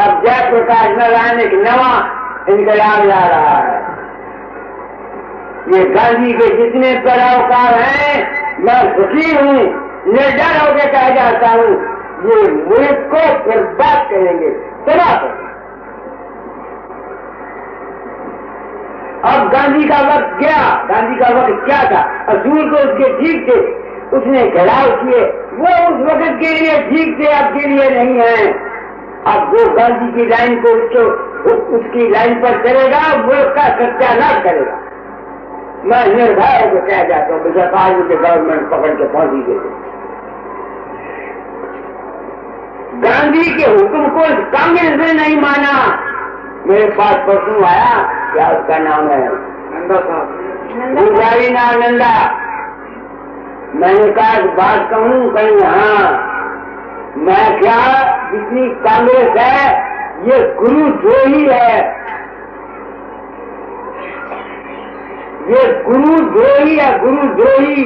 अब जयप्रकाश नारायण एक नवा इनकलाब ला रहा है। ये गांधी के जितने पैरोकार हैं, मैं फकीर हूँ, निर्डर होकर कह जाता हूँ, ये मुल्क को बर्बाद करेंगे, तबाह करेंगे। अब गांधी का वक्त गया, गांधी का वक्त क्या था? असूल तो उसके ठीक थे, उसने घेराव किए, वो उस वक्त के लिए ठीक थे, अब के लिए नहीं है। अब वो गांधी की लाइन को उसकी लाइन पर चलेगा, मुल्क का सत्यानाश करेगा। मैं निर्भय होकर कह जाता हूँ, सरकार मुझे गवर्नमेंट पकड़ के फांसी दे दे। गांधी के हुक्म को कांग्रेस ने नहीं माना। मेरे पास परसों आया, क्या उसका नाम है, नंदा साहब, नंदा। मैंने कहा बात कहूँ, कहीं हाँ, मैं क्या, जितनी कांग्रेस है ये गुरुद्रोही है, ये गुरुद्रोही है, गुरुद्रोही।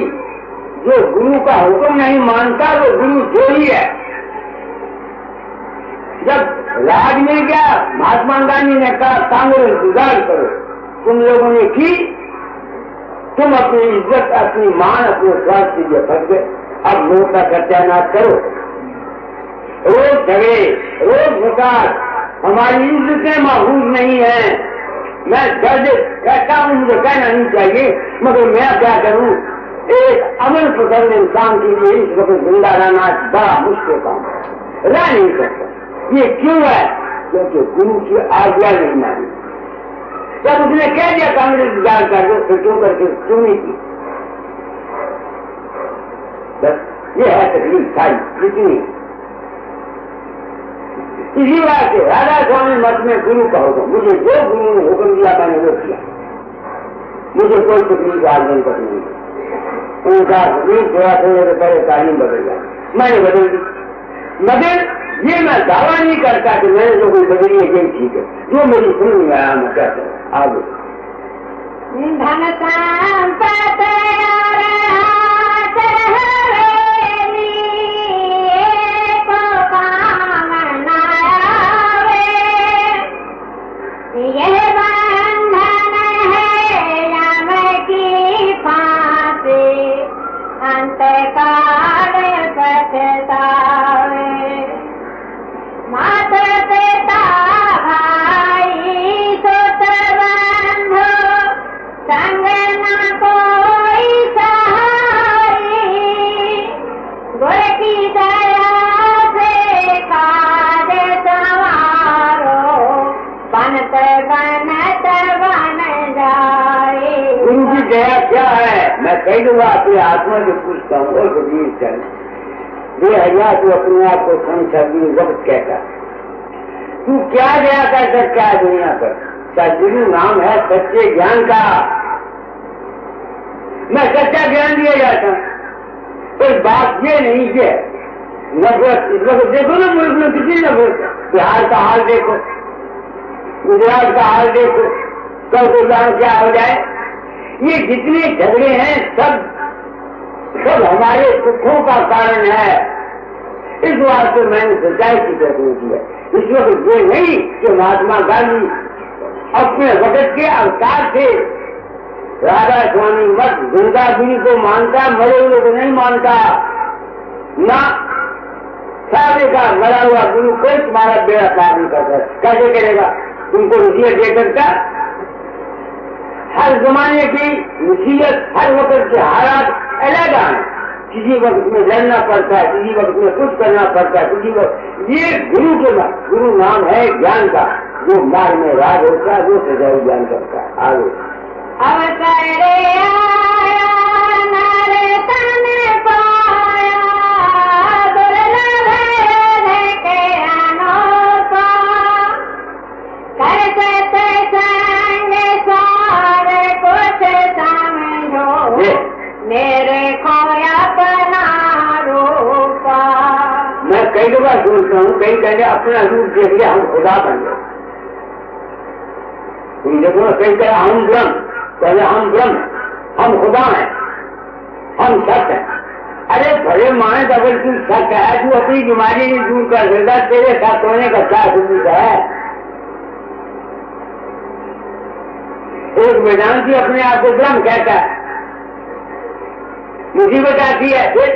जो गुरु का हुक्म नहीं मानता वो गुरुद्रोही है। जब राज में गया, महात्मा गांधी ने कहा कांग्रेस सुधार करो, तुम लोगों ने की, तुम अपनी इज्जत, अपनी मान, अपने स्वास्थ्य के लिए फंस गए। अब लोग का सत्यानाश करो, रोज झगड़े, रोज विकास, हमारी इज्जतें महफूज नहीं है। मैं दर्द कहता हूँ, मुझे कहना नहीं चाहिए, मगर मैं क्या करूँ, एक अमल पसंद इंसान के लिए इस वक्त जिंदा रहना बड़ा मुश्किल काम है, रह नहीं सकता। ये क्यों है? क्योंकि गुरु की आज्ञा नहीं मानी। जब उसने कह दिया कांग्रेस विचार कर दो, फिर क्यों करके क्यों नहीं की? बस ये है तकलीफ सारी इतनी। इसी बात से राधा स्वामी मत में गुरु कहो तो मुझे जो गुरु ने हुक्म दिया मैंने वो किया, मुझे कोई तकलीफ आर्जन तक नहीं। उनका तकलीफ थोड़ा थोड़े पहले तालीम बदल गया, मैंने बदल दी। मगर ये मैं दावा नहीं करता कि मैंने जो कोई बदली है यही ठीक है, जो मेरी सुन में आया मैं कहता हूँ। आगे धन संपत यह बंधन है यम की फांसी, अंत काल पछतावे। माता पिता भाई सुत बंधु संग न कोई सहाई, गुर की दया से काज संवारो, बनत बनत बन जाए। गुरु की दया क्या है? मैं कई दफा अपनी आत्मा से पूछता हूँ, और कबीर चल ये हया तू अपने आप को समझा वक्त कहता, तू क्या दया कर सकता है दुनिया पर? सदगुरु नाम है सच्चे ज्ञान का। मैं सच्चा ज्ञान दिया जाता, पर बात ये नहीं है नफरत। इस वक्त देखो ना मुल्क में कितनी नफरत है। बिहार का हाल देखो, गुजरात का हाल देखो, कल को जान क्या हो जाए। ये जितने झगड़े हैं सब हमारे सुखों का कारण है। इस वास्ते मैंने सच्चाई की प्रयत्न की है। इस वक्त ये नहीं कि महात्मा गांधी अपने वक्त के अवतार थे। राधा स्वामी मत जिंदा गुरु को मानता, मरे हुए को नहीं मानता ना। सारे का मरा हुआ गुरु कोई तुम्हारा बेड़ा पार नहीं करता। कैसे करेगा? तुमको नसीहत देकर का? हर जमाने की नसीहत, हर वक्त के हालात अलग आए। किसी वक्त में लड़ना पड़ता है, किसी वक्त में कुछ करना पड़ता है, किसी वक्त। ये गुरु के गुरु नाम है ज्ञान का, जो मार्ग में राग होता है वो सजाई ज्ञान करता है। आगे अवसर आया नर तन पाया, दुर्लभ के अनोपा, कर सत्संग सार कुछ समझो, मेरे खोया अपना रूपा। मैं कई दफा सोचता हूँ, कई कहते अपना रूप देख लिया हम खुदा बन गए। तुम देखो ना, कई कहे हम ब्रह्म, पहले हम ब्रह्म, हम खुदा हैं, हम सत्य हैं। अरे भले माने तो अगर तू सत्य है, तू अपनी बीमारी नहीं दूर कर सकता, तेरे साथ होने का क्या सबूत है? एक वेदांती अपने आप को ब्रह्म कहता है, मुसीबत आती है। फिर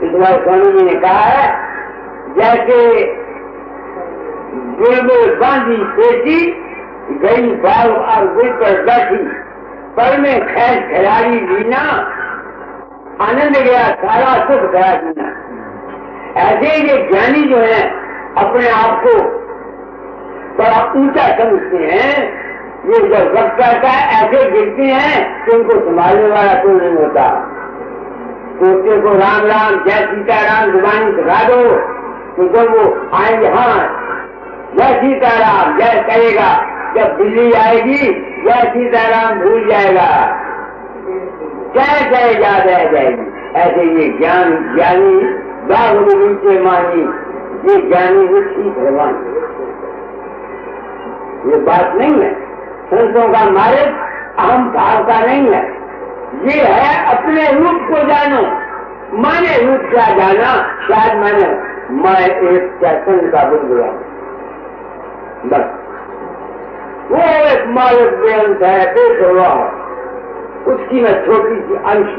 इस बार स्वामी जी ने कहा है, जैसे दिल में बांधी पेटी गई बाल और गुल पर बैठी, पर में खैर खिलाड़ी जीना, आनंद गया सारा सुख गया जीना। ऐसे ये ज्ञानी जो है अपने आप को बड़ा ऊंचा समझते हैं। ये जब वक्त आता है ऐसे गिरते हैं कि उनको संभालने वाला कोई नहीं होता। पोते को राम राम जय सीताराम जुबानी सिखा दो, तो जब वो आएंगे हाँ जय सीताराम जय कहेगा, जब बिल्ली आएगी जय सीताराम भूल जाएगा, जय जय याद रह जाएगी। ऐसे ये ज्ञानी बाबू नीचे मानी, ये ज्ञानी भी ठीक भगवान। ये बात नहीं है संतों का मार्ग अहम भाव का नहीं है। ये है अपने रूप को जानो। मैंने रूप क्या जाना? शायद मैं एक चैतन्य का बुद्ध हुआ, बस वो एक मालिक बेअंत है, बेसवा है, उसकी मैं छोटी सी अंश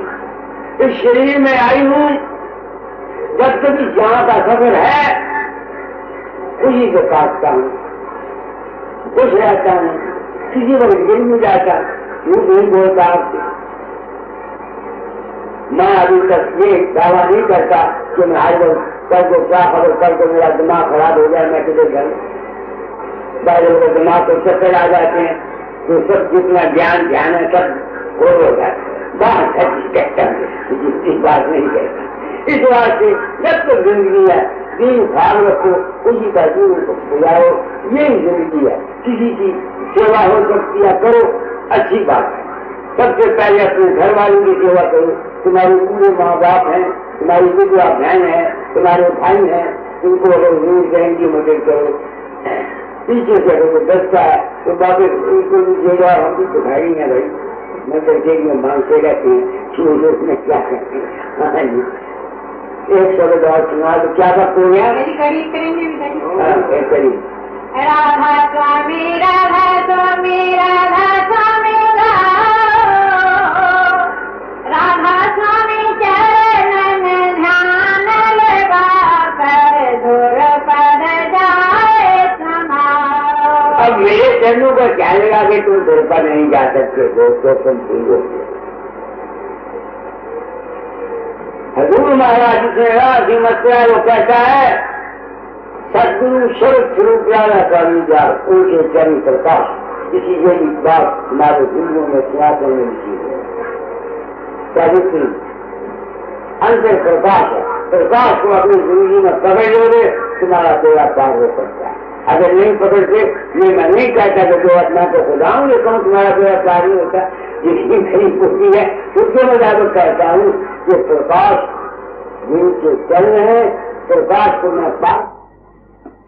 इस शरीर में आई हूँ। जब तक यहाँ का सफर है खुशी से काटता हूँ, खुश रहता हूँ, किसी वक्त गिर नहीं जाता, झूठ नहीं बोलता आपसे। मैं अभी तक ये दावा नहीं करता कि मैं हर वक्त कल को क्या खबर, कल को मेरा दिमाग खराब हो जाए, मैं किधर घर बाहर लोगों के दिमाग को चक्कर आ जाते हैं, तो सब जितना ज्ञान ध्यान है सब हो जाता है। बात कहता है जिसकी बात नहीं कहता। इस वास्ते जब तक जिंदगी है दीन ख्याल रखो, उसी का जीवन को गुजारो, यही जिंदगी है। किसी की सेवा हो सकती है करो, अच्छी बात है। सबसे पहले अपने घर वालों की सेवा करो। तुम्हारे पूरे माँ बाप हैं, तुम्हारी विधवा बहन है, तुम्हारे भाई हैं, उनको अगर जरूर करेंगी मदद करो। पीछे से अगर दस्ता है तो बाबे उनको दीजिएगा, हम भी तो भाई हैं भाई, मदद के लिए मांगते रहते हैं कि उसमें क्या करते हैं। एक शब्द और सुना तो क्या बात हो गया? राधा स्वामी राधा स्वामी राधा स्वामी राधा स्वामी चरण ध्यान लगा कर धुर पद जाए समाओ। अब मेरे चरणों को क्या लगा कि तुम धुर पर नहीं जा सकते हो, तो तुम भूल हो। हजूर महाराज जी मथुरा वो कहता है सदगुरु शरद स्वरूप राधा स्वामी जा उनके चरण प्रकाश। इसी यही बात हमारे हिंदुओं में सिंहासन में लिखी है। सावित्री अंतर प्रकाश है, प्रकाश को अपनी जिंदगी में पकड़ लोगे तुम्हारा बेड़ा पार हो सकता है। अगर नहीं पकड़ते, ये मैं नहीं कहता कि जो आत्मा को खुदाऊं ये कहूँ तुम्हारा बेड़ा पार नहीं होता। जिसकी मेरी पुष्टि है उसके मुताबिक कहता हूँ कि प्रकाश जिनके चरण है, प्रकाश को मैं पा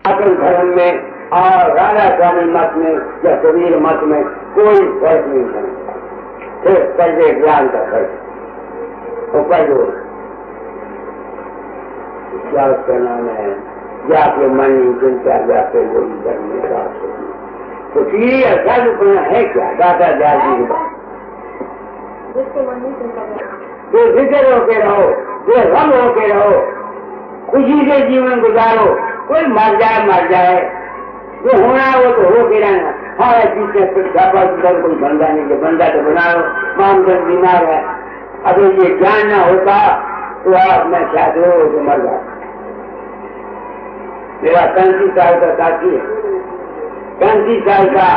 अकल धर्म में और राधा स्वामी मत में या कबीर मत में कोई फर्क नहीं समझता। सिर्फ पर्दे ज्ञान का फर्क और पर्दो क्या उसका नाम है जाके मन चिंता जाके वही धर्म में बात होगी। तो फिर ऐसा रुपना है क्या दादा दादी जो जिक्र होके रहो, जो हम होके रहो, खुशी से जीवन गुजारो। कोई मर जाए जो होना है वो तो हो के रहना। हाँ ऐसी कोई बंदा नहीं, जो बंदा तो बनाओ। मामदन बीमार है, अगर ये ज्ञान न होता तो आप मैं शायद हो तो मर जाता। मेरा 35 साल का साथी है, 35 साल का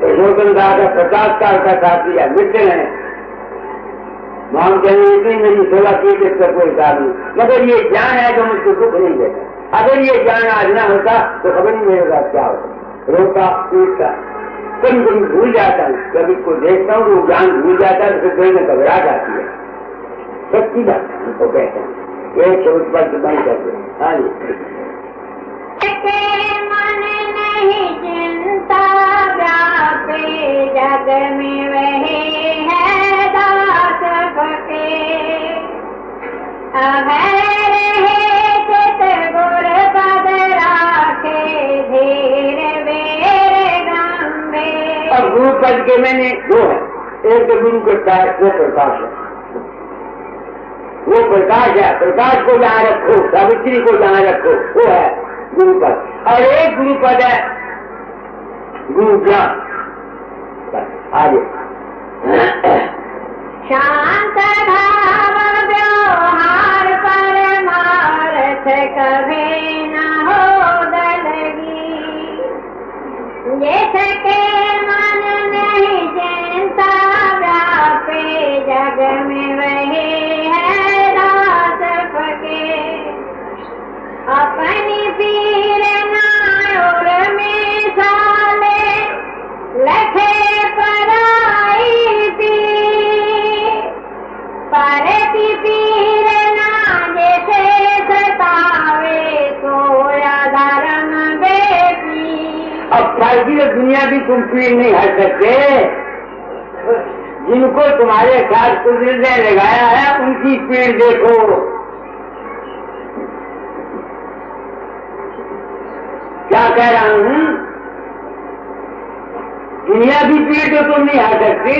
रोशन का 50 साल का साथी है, मित्र है। माम कहने इतनी मेरी सेवा की इसका कोई काम नहीं, मगर ये ज्ञान है जो मुझको दुख नहीं देता। अगर ये ज्ञान आज न होता तो खबर नहीं मेरे साथ क्या होता। रोता पीटता कभी कभी भूल जाता हूँ, कभी को देखता हूँ तो ज्ञान भूल जाता है, फिर कोई में घबरा जाती है। सच्ची बात हमको कहते हैं एक शब्द पर बंद कर दो। हाँ जी मन नहीं चिंता व्यापे जग में वही है दास बके अभय रहे चित गुर पद राखे धीर वीर गंभीर। अब गुरु पद के मैंने दो है, एक तो गुरु के वो प्रकाश है, वो प्रकाश है। प्रकाश को जहाँ रखो, सावित्री को जहाँ रखो, वो है गुरु पद। और एक गुरु पद है गुरु ज्ञान। आगे शांत भाव व्यवहार परमार्थ कभी न हो दलगी जिसके मन नहीं चिंता व्यापे जग में वही है दास फके अपनी पीर नायोर में साले लखे पराई पी परती पीर ना जैसे सतावे सोया धर्म बेपी। अब सारी दुनिया भी तुम पीड़ नहीं हट सकते। जिनको तुम्हारे साथ कुदरत ने लगाया है उनकी पीड़ देखो। क्या कह रहा हूँ, दुनिया की पीड़ तो तुम नहीं हट सकते।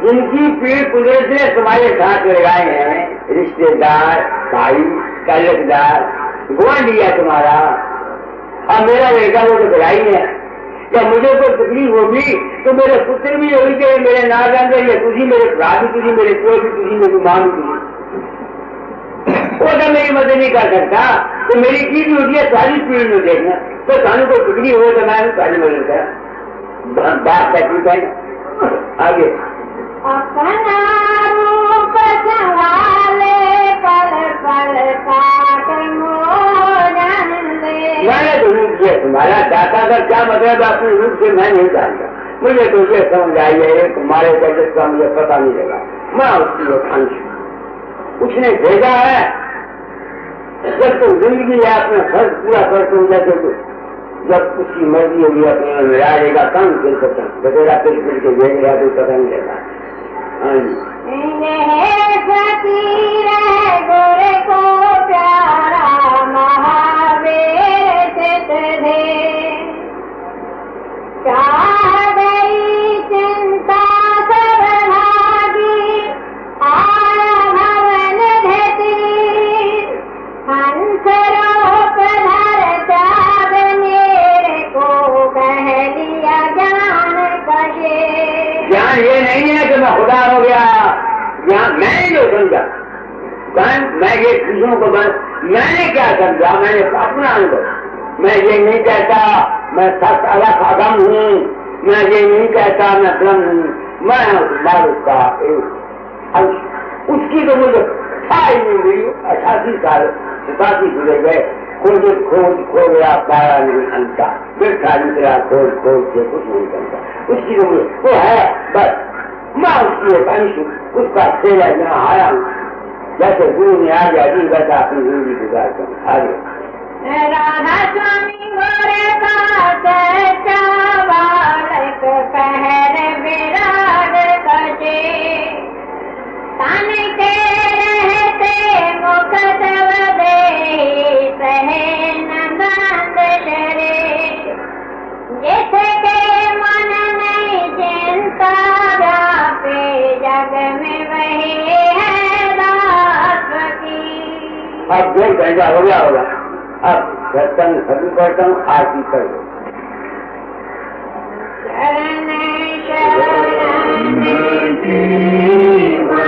जिनकी पीड़ कुदरत ने तुम्हारे साथ लगाए हैं, रिश्तेदार, भाई, कलकदार, गुआंढिया तुम्हारा। अब मेरा बेटा वो तो बुराई है, जब मुझे कोई तकलीफ होगी तो मेरे पुत्र भी होगी कि मेरे नाम या तुझी मेरे भरा भी तुझी मेरे प्यो भी तुझी मेरी मां भी तुझी वो तो मेरी मदद नहीं कर सकता तो मेरी की ड्यूटी है सारी स्पीड में देखना तो सानू कोई तकलीफ हो तो मैं सारी मदद करा बात ठीक है आगे अपना रूप संभाले पल पल काट मोरन ले। मैंने तो रूप से तुम्हारा दाता का क्या मतलब अपने रूप से मैं नहीं जानता मुझे तो ये समझ आई है तुम्हारे बजट का मुझे पता नहीं लगा मैं उसकी अंश उसने भेजा है जब तुम जिंदगी है अपना खर्च पूरा कर तुम जैसे जब उसकी मर्जी होगी अपने में रहेगा काम फिर सकता बतेरा फिर के भेज रहा तो पता नहीं चलता। फकीर गोरे को प्यारा महावीर चित दे चाह गई चिंता सब भागी आया भवन धती हंस रूप धर त्याग मेरे को कह लिया ज्ञान कहे। ज्ञान ये नहीं है कि मैं खुदा हो गया ज्ञान मैं जो समझा मैं ये चीजों को मैंने क्या समझा मैंने अपना अनुभव मैं ये नहीं कहता मैं सच अलग अगम हूँ मैं ये नहीं कहता मैं ब्रह्म हूँ मैं मारूफ का एक अंश उसकी तो मुझे था ही नहीं हुई 88 साल 87 जुड़े गए खोज खोज खो गया पाया नहीं अंता फिर खाली तेरा खोज खोज से कुछ नहीं करता उसकी तो मुझे वो है बस मैं उसकी एक अंश उसका खेला यहाँ आया हूँ जैसे गुरु ने आ गया जी वैसा अपनी जिंदगी गुजारता हूँ आगे राधा स्वामी गोरे का सच्चा बालक पहर विराट कटे तन के रहते मुख तव दे सहे नंद शरे जिसके मन नहीं चिंता व्यापे जग में वही है दास की। अब देख घंटा हो गया होगा अब सत्संग खत्म करता हूँ आरती कर दो। शरण शरण मन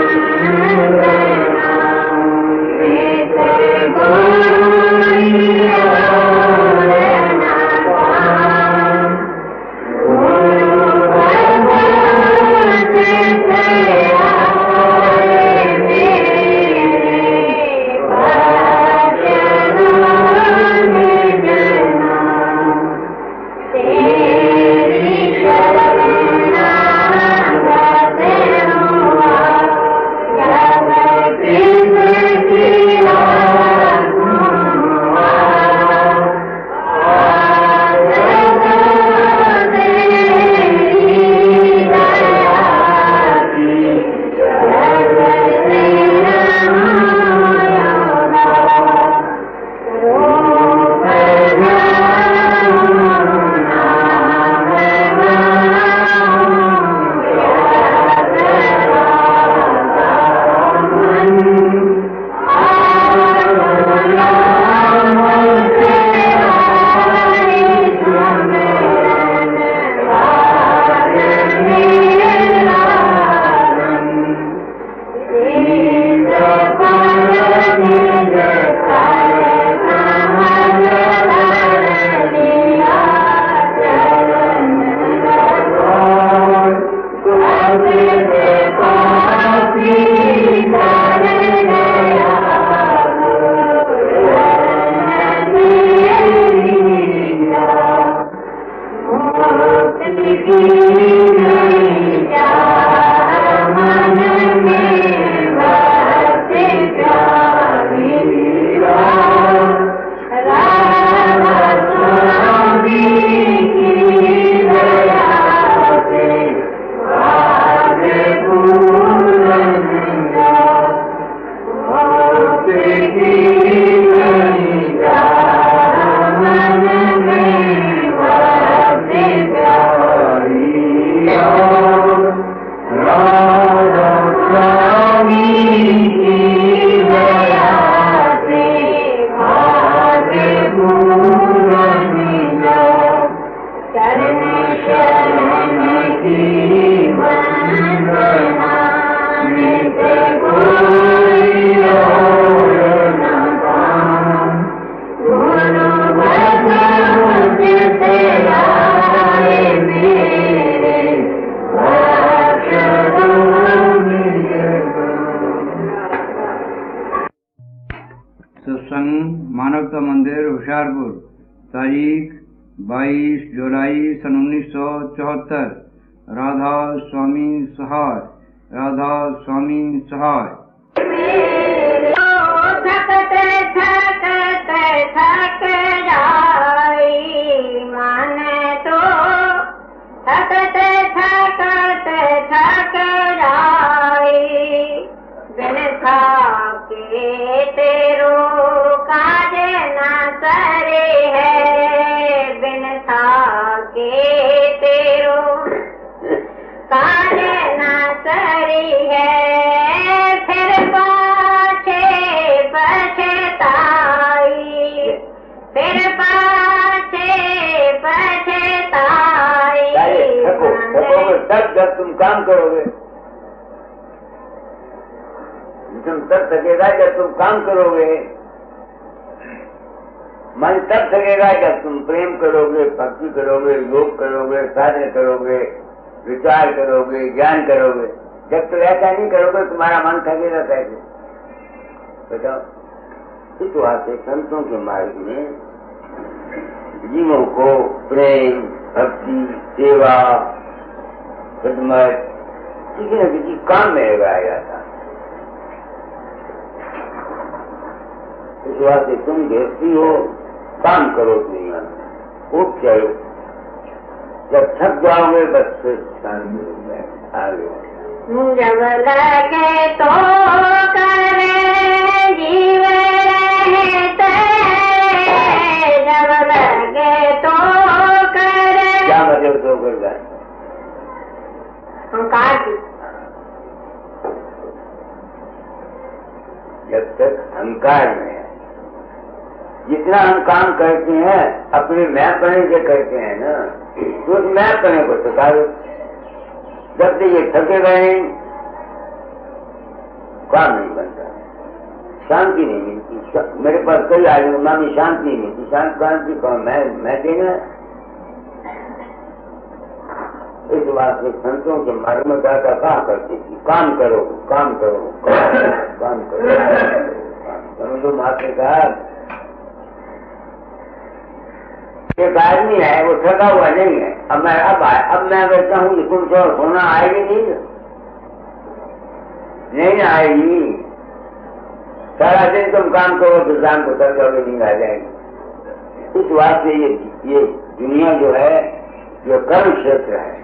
में संग, मानवता मंदिर, होशियारपुर। तारीख 22 जुलाई सन 1974। राधा स्वामी सहाय, राधा स्वामी सहाय। थकते थकते थक जाई मन तो, थकते थकते थक जाई बिन थाके तेरो काज न सरे है, बिन थाके तेरो काज न सरी है। फिर पाछे पछताई, फिर पाछे पछताई। थकोगे तब जब तुम काम करोगे, तुम तब थकेगा जब तुम काम करोगे। मन तब थकेगा जब तुम प्रेम करोगे, भक्ति करोगे, योग करोगे, साधना करोगे, विचार करोगे, ज्ञान करोगे। जब तुम ऐसा नहीं करोगे तुम्हारा मन थकेगा कैसे? बताओ। इस वास्ते संतों के मार्ग में जीवों को प्रेम, भक्ति, सेवा, खिदमत किसी न किसी काम में लगाया जाता। इस वास्ते तुम गृहस्थी हो, काम करो दुनिया में, खूब चलो। जब थक जाओगे बस फिर शांति हो जाए आगे। जब लगे तो करे जीव रहते, जब लगे तो करे। क्या मतलब तो कर जाए? अहंकार की। जब तक अहंकार में है, जितना हम काम करते हैं अपने मैंपने से करते हैं ना, तो उस मैंपने को सता दो। जब तक ये थके गए काम नहीं बनता, शांति नहीं मिलती। मेरे पास कई आदमी मामी शांति नहीं मिलती। शांति कौन? मैं देना। इस बात में संतों के मार्ग में जाकर कहा करती थी, काम करो, काम करो, काम करो, समझो। माँ ने कहा एक आदमी है, वो थका हुआ नहीं है। अब मैं अगर कहूँ कि तुम सोना आएगी नहीं आएगी। सारा दिन तुम काम करो तो शाम को थक जाओगे, नींद आ जाएगी। इस वास्ते ये दुनिया जो है ये कर्म क्षेत्र है।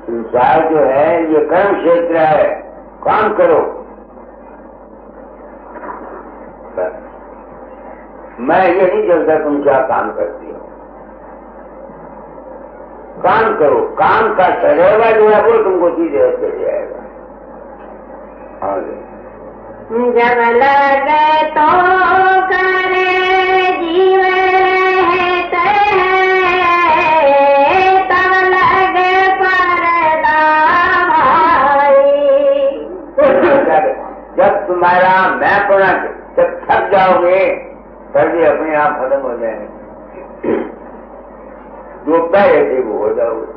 संसार जो है ये कर्म क्षेत्र है। काम करो। मैं ये नहीं जानता तुम क्या काम करती हो। काम करो, काम का सदैवा जो है वो तुमको सीधे चल जाएगा। जब लगे तो करे जीव रहते, तब लगे परदा भाई। जब तुम्हारा मैं पड़ा जब थक जाओगे सर्दी अपने आप खत्म हो जाएंगे। जो पहले थे वो हो जाओगे।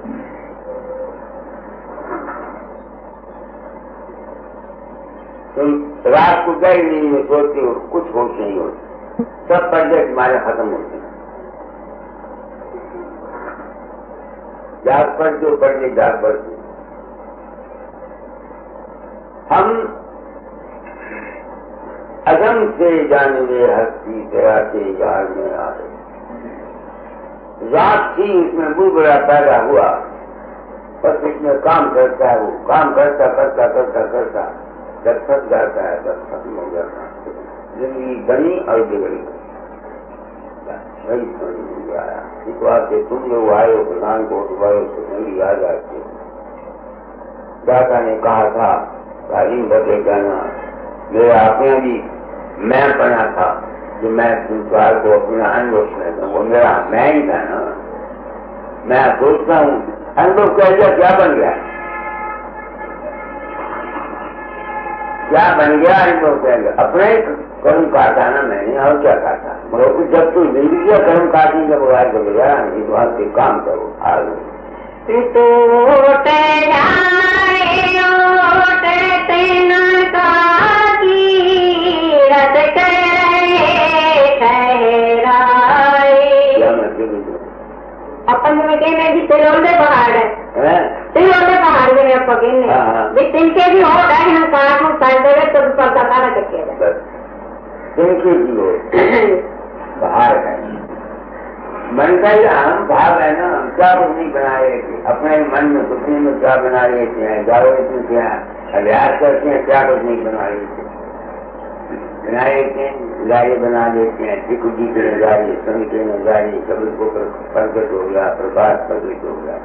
तुम रात को गई नहीं में सोचते हो, कुछ होश नहीं होती, सब पर्दे तुम्हारे खत्म होते हैं। जाग पड़ते पर्दे जाग पड़ते। हम अगम से जानवे हस्ती तेरा के यार में आ गए। रात थी, उसमें बुलबुला पैदा हुआ, बस उसमें काम करता है। वो काम करता करता करता करता जब थक जाता है तब खत्म हो जाता है। जिंदगी बनी और बिगड़ी वही समझ नहीं आया। इस बात से तुम लोग आए हो, प्रधान को उठवाओ तो मेरी याद आती है। दादा ने कहा था तालीम बदले कहना, मेरा अपना भी मैं बना था कि मैं संसार को अपना अनुभव करता हूँ। वो मेरा मैं ही था ना। मैं सोचता हूँ अनुभव कर लिया, क्या बन गया? क्या बन गया? अनुभव कर लिया। अपने कर्म काटा ना मैंने, और क्या काटा? मगर जब तू जिंदगी का कर्म काटने का बुराई कर गया, इस बात से काम करो आगे। टूट जाए ओट तिनका की नहीं तिनके भी हो गए हम काट में कर देवे तो पता सारा कटिया जाए तिनके भी हो बाहर है मन का ही अहम भाव है ना। हम क्या कुछ नहीं बना रहे थे अपने मन में कुछ में क्या बना रहे थे गाँव में क्या अभ्यास करते हैं क्या कुछ नहीं बना रहे थे बना लेते हैं गाड़ी बना देते हैं टिकुटी के गाड़ी समिति में गाड़ी कभी को प्रकट हो गया प्रकाश प्रकट हो गया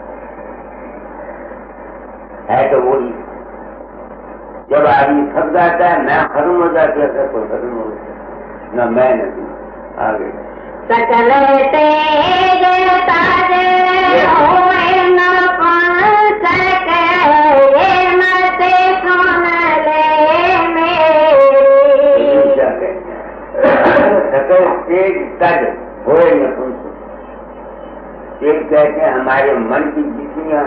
है तो वही जब आदमी थक जाता है मैं खत्म हो जाती है सब खत्म हो जाता न मैं नहीं आगे सकल तेज ताज होए न कौन सके ये मत सुन ले मेरी सकल तेज तज होए न कौन तेज कहते हैं हमारे मन की जितनी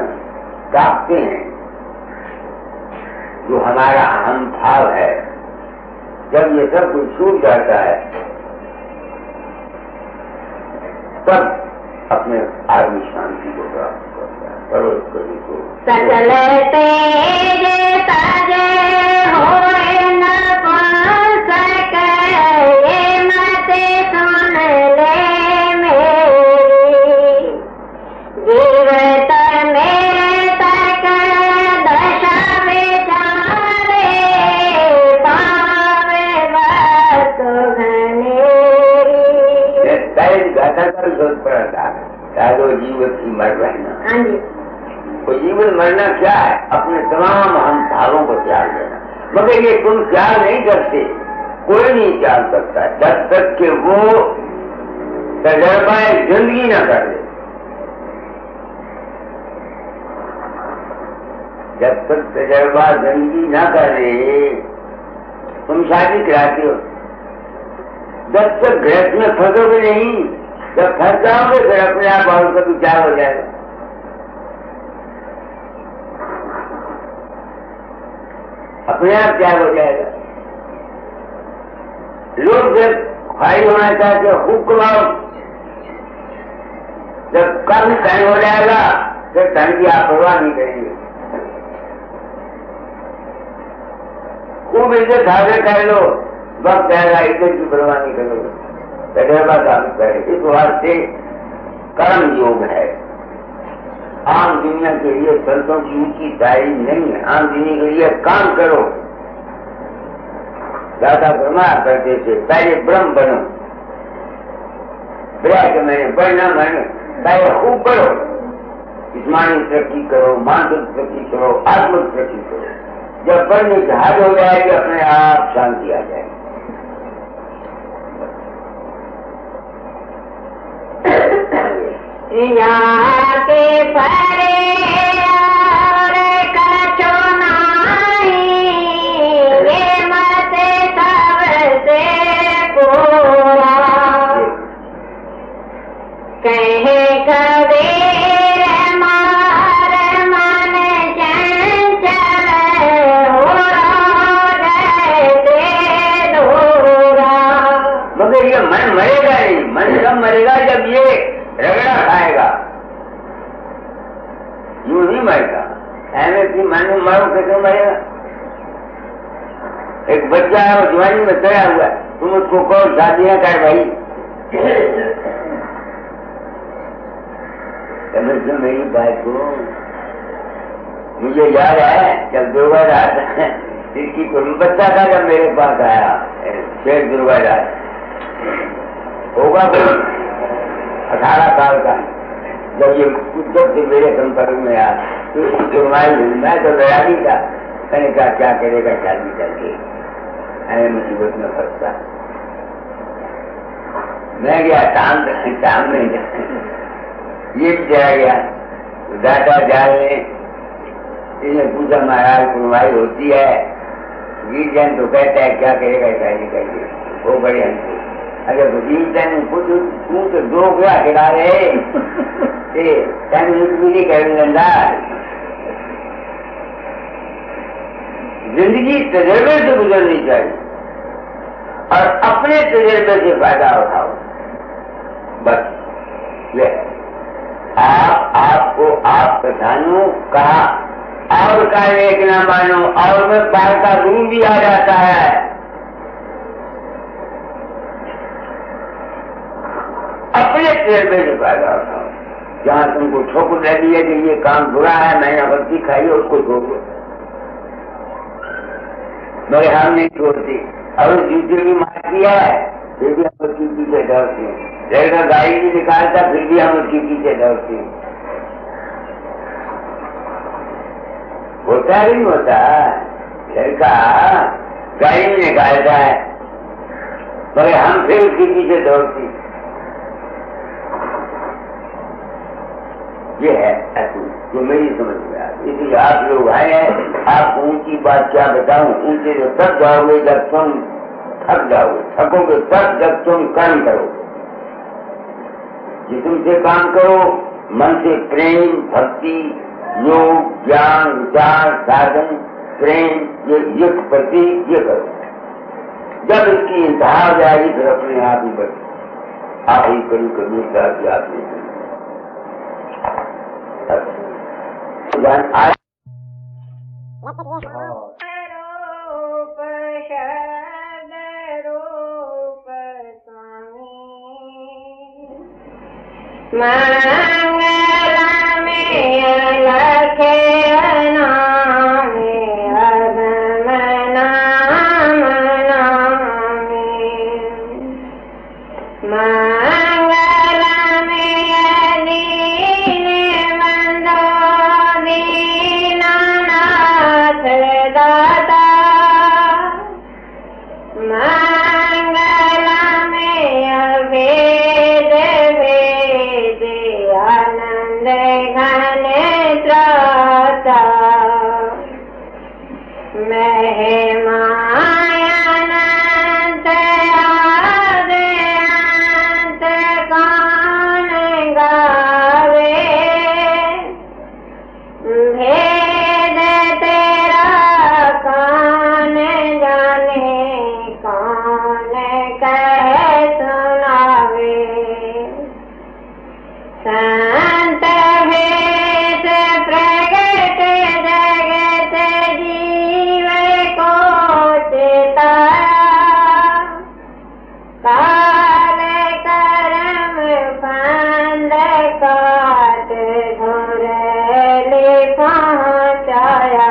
ताकतें हैं जो हमारा अहम भाव है जब ये सब कुछ छूट जाता है तब अपने आत्म शांति को प्राप्त करता है। परोस कभी को सकल तेज ताज होए न कौन सके ये मत सुन ले मेरी जीवत मेरे तक दशा बेचारे पावे बात घनेरी गाथा का शोध पड़ा था जीवन की मर रहना। हाँ जी तो जीवन मरना क्या है अपने तमाम हम भावों को त्याग देना मगर ये तुम त्याग नहीं करते कोई नहीं त्याग सकता जब तक कि वो तजर्बा जिंदगी न कर ले जब तक तजर्बा जिंदगी न कर ले तुम शादी कराते हो जब तक गृहस्थ में फंसोगे नहीं जब फंस जाओगे फिर अपने आप और का विचार हो जाएगा। अपने आप त्याग हो जाएगा। लोग जब खाई होना चाहते खूब कमाओ जब कम धन हो जाएगा फिर धन की आप परवाह नहीं करेंगे। खूब इज्जत हासिल कर लो वक्त जाएगा इज्जत की परवाह नहीं करोगे तजर्बा साबित करे। इस वास्ते कर्म योग है आम दुनिया के लिए संतों की ऊंची तारीफ नहीं है। आम दुनिया के लिए काम करो दादा फरमाया करते थे पहले ब्रह्म बनो के मैंने बढ़ना मैंने पहले खूब करो जिस्मानी तरक्की करो मानसिक तरक्की करो आत्मिक तरक्की करो जब बढ़ने की हद हो जाएगी अपने आप शांति आ जाएगी। यहाँ के परे और कछो नहीं ये मत सबसे पूरा कहे कबीर मार मन चंचल हो गए दूरा। मगर ये मन मरेगा नहीं मन कब मरेगा जब ये रगड़ा खाएगा यूं नहीं मरेगा ऐसे मन में मारो कैसे मरेगा। एक बच्चा है वो जवानी में चढ़ा हुआ है तुम उसको कहो शादियां कर भाई समझो मेरी बात को। मुझे याद है जब दुर्गा रात इसकी बच्चा था जब मेरे पास आया शेख दुर्गा रात होगा 18 साल का जब ये जब से मेरे संपर्क में आया तो मैं तो गया नहीं था मैंने कहा क्या करेगा शादी करके ऐसे मुसीबत में फंसता। मैं गया शाम में ये भी चला गया दादा जाने इसने पूछा महाराज कुर्बानी होती है वीर जैन तो कहता है क्या करेगा शादी करके वो बड़े हंसे अगर वीर जैन कुछ तू तो दो गया खिला रहे जिंदगी तजर्बे से गुजरनी चाहिए और अपने तजर्बे से फायदा उठाओ बस ये आपको आप कथानु कहा और का एक न मानो, और में पार का गुण भी आ जाता है। अपने पेड़ में जो पैदा होता है, जहाँ तुमको ठोकर दे दिए कि ये काम बुरा है, मैंने गलती खाई है, उसको छोड़ो, मगर हम नहीं छोड़ती। और जूते भी मार दिया है, फिर भी हम उसकी पीछे दौड़ते हैं। लड़का गाड़ी भी निकालता, फिर भी हम उसकी पीछे दौड़ते हैं। होता नहीं होता, लड़का गाड़ी में निकालता है, मगर हम फिर उसके पीछे दौड़ते हैं। ये है असूल जो मेरी समझ में आती। इसलिए आप लोग आए हैं, आप ऊंची बात क्या बताऊं, ऊंचे जो तब जाओगे जब तुम थक जाओगे, थकोगे तब जब तुम कर्म करोगे। जिसम से काम करो, मन से प्रेम, भक्ति, योग, ज्ञान, विचार, साधन, प्रेम, ये प्रति ये करो। जब इसकी इंतहा हो जाएगी फिर अपने आप ही बढ़े, आप ही कभी कभी की आप नहीं मंगल में लखे नाम अगम नाम नामी, मंगल में दीन बंदो दीनानाथ दाता, मंगल में अभेद भेद आनंद घन त्राता, महिमा अनंत आद अंत कौन गावे, भेद तेरा कौन जाने, कौन कहे सुनावे, संत भेष प्रगट जगत जीव को चिताया, काल कर्म फंद काट धुरली पहुँचाया,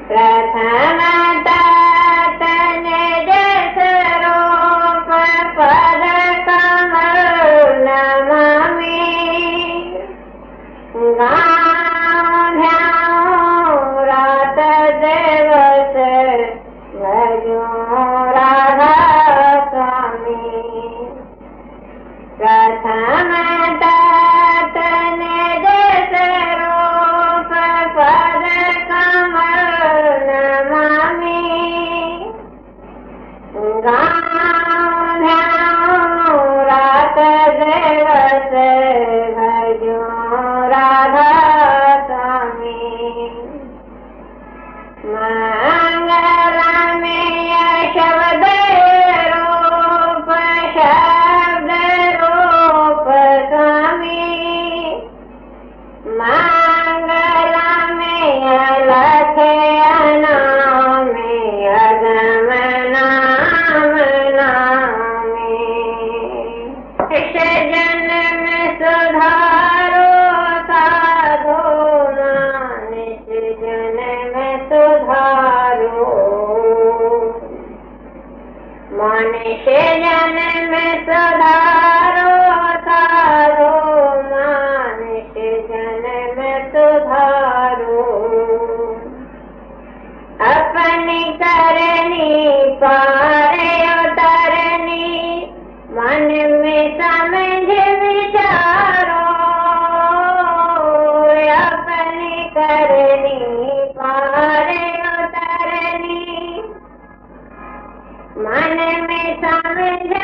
प्रथम तात निज स्वरूप पद कमल नमामि, गाँव ध्याऊं रात दिवस भजूं राधा स्वामी, प्रथम तात निज स्वरूप पद कमल नमामि, गाँव ध्याऊं रात दिवस भजूं राधा स्वामी, मंगल में शब्द रूप शब्द रूप स्वामी, मंगल में अलख नाम अगम नाम नामी, इस जन्म सुधारो साधो मानिस जन्म सुधारो, मनुष्य जन्म सुधारो साधो मनुष्य जन्म सुधारो, अपनी करनी पार उतरनी मन में समझ विचारो, अपनी करनी पार उतरनी मन में समझ